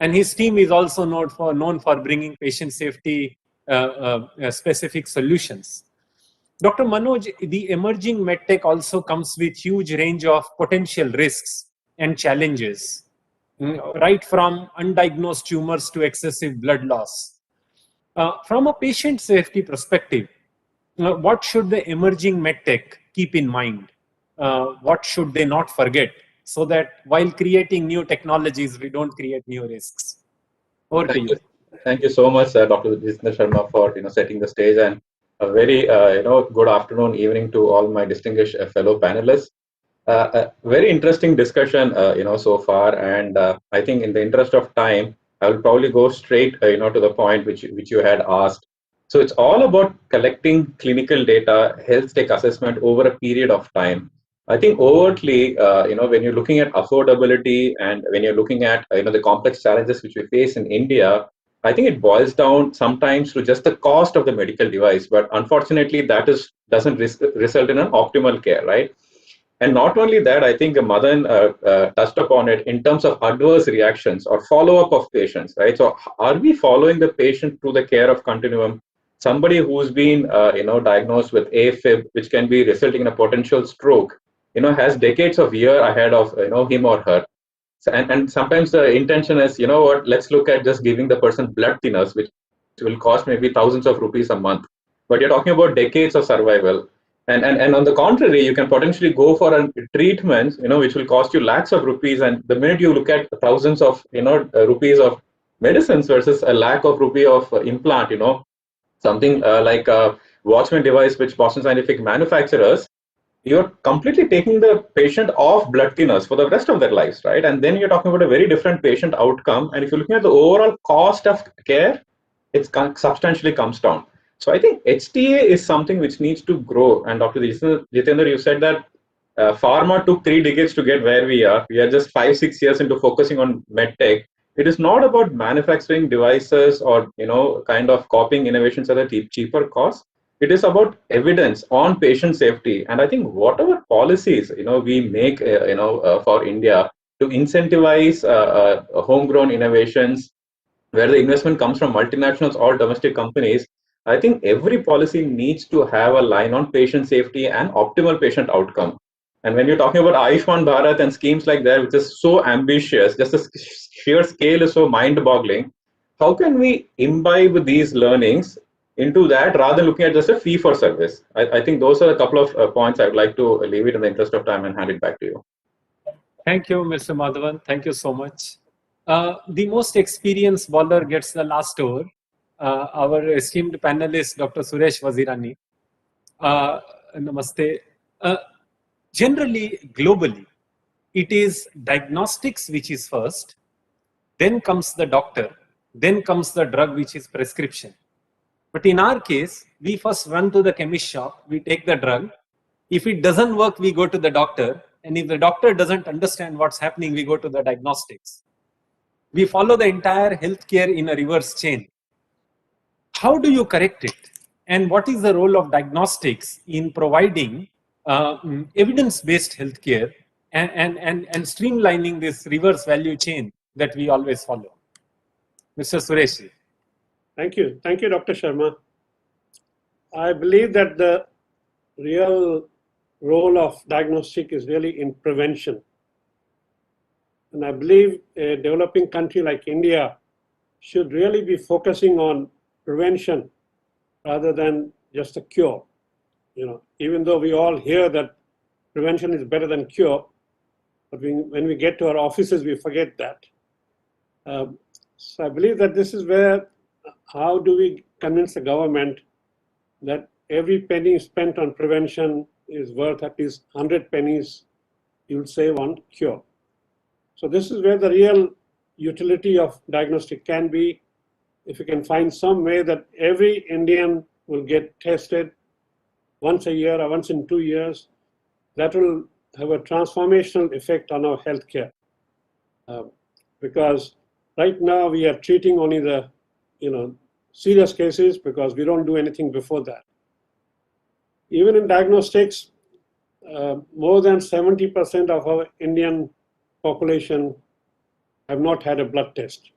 and his team is also known for bringing patient safety specific solutions. Dr. Manoj, the emerging medtech also comes with huge range of potential risks and challenges, right from undiagnosed tumors to excessive blood loss. From a patient safety perspective, what should the emerging medtech keep in mind? What should they not forget, so that while creating new technologies, we don't create new risks? Over to you. Thank you so much, Dr. Jitendra Sharma, for setting the stage, and a very good afternoon, evening to all my distinguished fellow panelists. A very interesting discussion, so far, and I think in the interest of time, I will probably go straight, to the point which you had asked. So it's all about collecting clinical data, health tech assessment over a period of time. I think overtly, when you're looking at affordability and when you're looking at the complex challenges which we face in India, I think it boils down sometimes to just the cost of the medical device. But unfortunately, that doesn't result in an optimal care, right? And not only that, I think Madan touched upon it in terms of adverse reactions or follow-up of patients, right? So are we following the patient through the care of continuum? Somebody who's been, diagnosed with AFib, which can be resulting in a potential stroke, has decades of year ahead of, him or her. So, and sometimes the intention is, let's look at just giving the person blood thinners, which will cost maybe thousands of rupees a month. But you're talking about decades of survival. And on the contrary, you can potentially go for a treatment, which will cost you lakhs of rupees. And the minute you look at thousands of, rupees of medicines versus a lakh of rupee of implant, something like a Watchman device, which Boston Scientific manufacturers, you're completely taking the patient off blood thinners for the rest of their lives, right? And then you're talking about a very different patient outcome. And if you're looking at the overall cost of care, it substantially comes down. So I think HTA is something which needs to grow. And Dr. Jitendra, you said that pharma took 3 decades to get where we are. We are just 5-6 years into focusing on medtech. It is not about manufacturing devices or kind of copying innovations at a cheaper cost. It is about evidence on patient safety. And I think whatever policies we make for India to incentivize homegrown innovations, where the investment comes from multinationals or domestic companies, I think every policy needs to have a line on patient safety and optimal patient outcome. And when you're talking about Ayushman Bharat and schemes like that, which is so ambitious, just the sheer scale is so mind-boggling. How can we imbibe these learnings into that rather than looking at just a fee for service? I think those are a couple of points I would like to leave it in the interest of time and hand it back to you. Thank you, Mr. Madhavan. Thank you so much. The most experienced bowler gets the last over. Our esteemed panelist, Dr. Suresh Wazirani. Namaste. Generally, globally, it is diagnostics which is first, then comes the doctor, then comes the drug which is prescription. But in our case, we first run to the chemist shop, we take the drug. If it doesn't work, we go to the doctor. And if the doctor doesn't understand what's happening, we go to the diagnostics. We follow the entire healthcare in a reverse chain. How do you correct it? And what is the role of diagnostics in providing evidence-based healthcare and streamlining this reverse value chain that we always follow? Mr. Suresh. Thank you. Thank you, Dr. Sharma. I believe that the real role of diagnostic is really in prevention. And I believe a developing country like India should really be focusing on prevention rather than just a cure. Even though we all hear that prevention is better than cure, but when we get to our offices, we forget that. So I believe that this is where, how do we convince the government that every penny spent on prevention is worth at least 100 pennies you would save on cure. So this is where the real utility of diagnostic can be. If you can find some way that every Indian will get tested once a year or once in 2 years, that will have a transformational effect on our healthcare. Because right now we are treating only the serious cases because we don't do anything before that. Even in diagnostics, more than 70% of our Indian population have not had a blood test.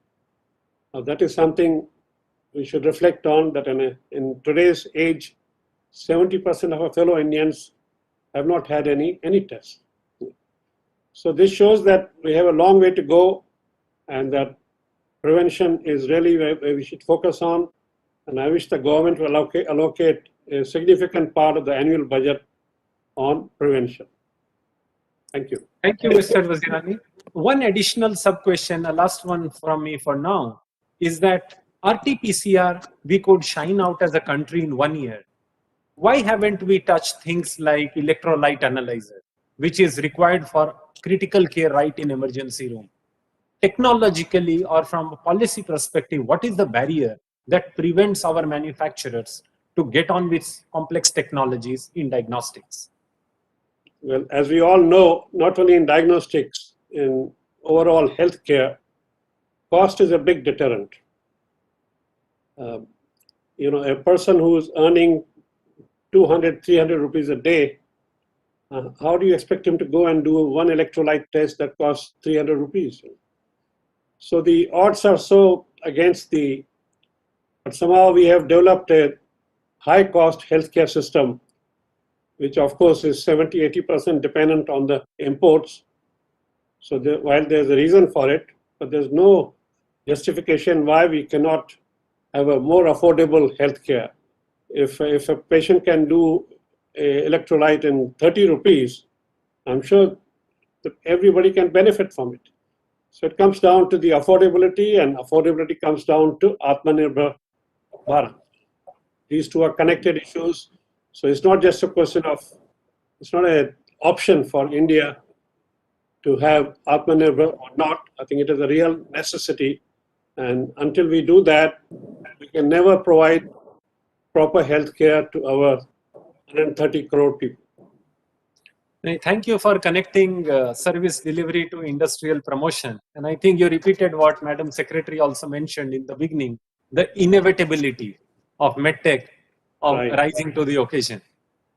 Now, that is something we should reflect on, that in today's age, 70% of our fellow Indians have not had any tests. So this shows that we have a long way to go, and that prevention is really where we should focus on. And I wish the government will allocate a significant part of the annual budget on prevention. Thank you. Thank you, Mr. Wazirani. One additional sub-question, a last one from me for now, is that RT-PCR, we could shine out as a country in 1 year. Why haven't we touched things like electrolyte analyzer, which is required for critical care right in emergency room? Technologically or from a policy perspective, what is the barrier that prevents our manufacturers to get on with complex technologies in diagnostics? Well, as we all know, not only in diagnostics, in overall healthcare, cost is a big deterrent. A person who is earning 200, 300 rupees a day how do you expect him to go and do one electrolyte test that costs 300 rupees? So the odds are so against but somehow we have developed a high cost healthcare system, which of course is 70–80% dependent on the imports. So while there's a reason for it, but there's no justification why we cannot have a more affordable healthcare. If a patient can do a electrolyte in 30 rupees, I'm sure that everybody can benefit from it. So it comes down to the affordability, and affordability comes down to Atmanirbhar Bharat. These two are connected issues. So it's not just a question of, it's not an option for India to have Atmanirbhar or not. I think it is a real necessity. And until we do that, we can never provide proper health care to our 130 crore people. Thank you for connecting service delivery to industrial promotion. And I think you repeated what Madam Secretary also mentioned in the beginning, the inevitability of medtech of rising to the occasion.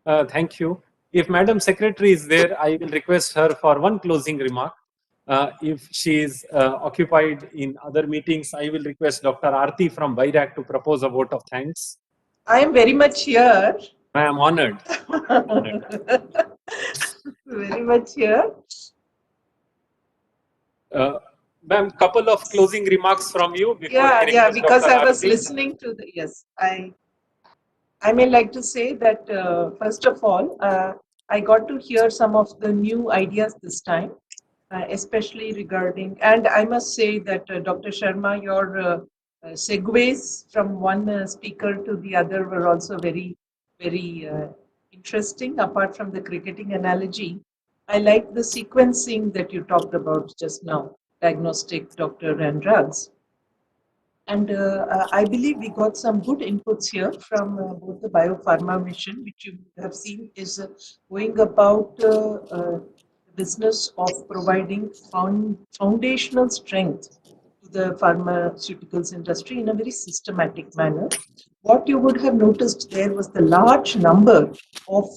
Thank you. If Madam Secretary is there, I will request her for one closing remark. If she is occupied in other meetings, I will request Dr. Aarti from Vairak to propose a vote of thanks. I am very much here. I am honored. Very much here. Ma'am, couple of closing remarks from you. Yeah, because I was listening to the, yes, I may like to say that first of all, I got to hear some of the new ideas this time, especially regarding, and I must say that Dr. Sharma, your segues from one speaker to the other were also very, very interesting. Apart from the cricketing analogy, I like the sequencing that you talked about just now, diagnostic, doctor, and drugs. And I believe we got some good inputs here from both the biopharma mission, which you have seen is going about the business of providing foundational strength to the pharmaceuticals industry in a very systematic manner. What you would have noticed there was the large number of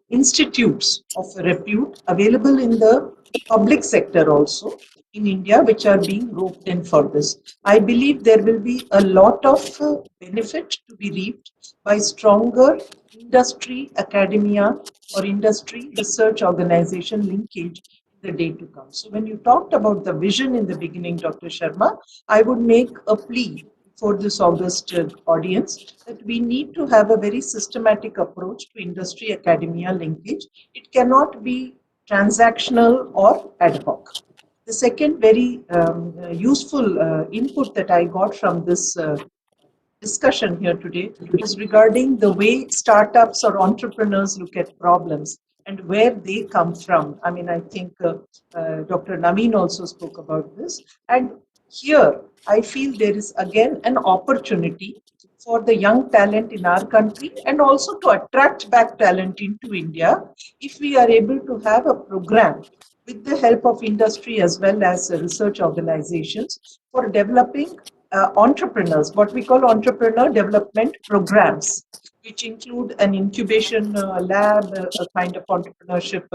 institutes of repute available in the public sector also in India, which are being roped in for this. I believe there will be a lot of benefit to be reaped by stronger industry, academia, or industry research organization linkage in the day to come. So when you talked about the vision in the beginning, Dr. Sharma, I would make a plea for this August audience that we need to have a very systematic approach to industry academia linkage. It cannot be transactional or ad hoc. The second very useful input that I got from this discussion here today is regarding the way startups or entrepreneurs look at problems and where they come from. I mean, I think Dr. Naveen also spoke about this. And here, I feel there is again an opportunity for the young talent in our country and also to attract back talent into India if we are able to have a program with the help of industry as well as research organizations for developing entrepreneurs, what we call entrepreneur development programs, which include an incubation lab, a kind of entrepreneurship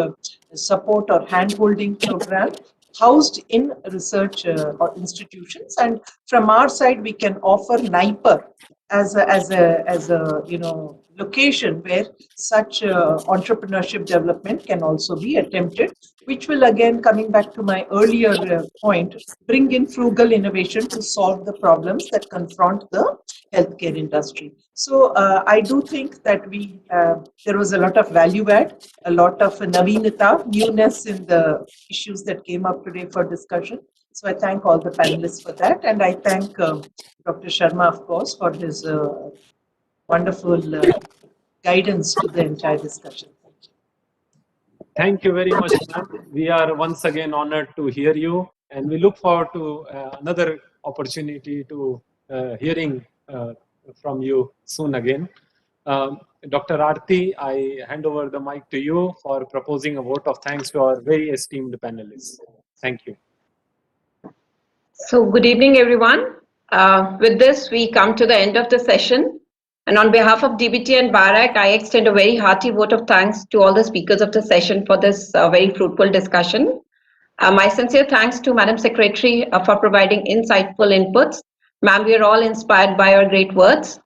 support or hand-holding program housed in research or institutions. And from our side, we can offer NIPER as a location where such entrepreneurship development can also be attempted, which will again, coming back to my earlier point, bring in frugal innovation to solve the problems that confront the healthcare industry. So I do think that there was a lot of value add, a lot of naveenata, newness in the issues that came up today for discussion. So I thank all the panelists for that, and I thank Dr. Sharma, of course, for his wonderful guidance to the entire discussion. Thank you very much, ma'am. We are once again honored to hear you, and we look forward to another opportunity to hearing from you soon again. Dr. Aarti, I hand over the mic to you for proposing a vote of thanks to our very esteemed panelists. Thank you. So good evening, everyone. With this, we come to the end of the session. And on behalf of DBT and BARAC, I extend a very hearty vote of thanks to all the speakers of the session for this very fruitful discussion. My sincere thanks to Madam Secretary for providing insightful inputs. Ma'am, we are all inspired by your great words.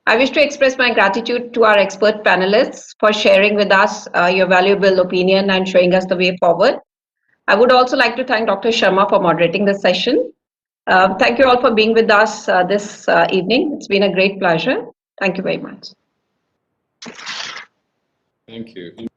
I wish to express my gratitude to our expert panelists for sharing with us your valuable opinion and showing us the way forward. I would also like to thank Dr. Sharma for moderating the session. Thank you all for being with us this evening. It's been a great pleasure. Thank you very much. Thank you.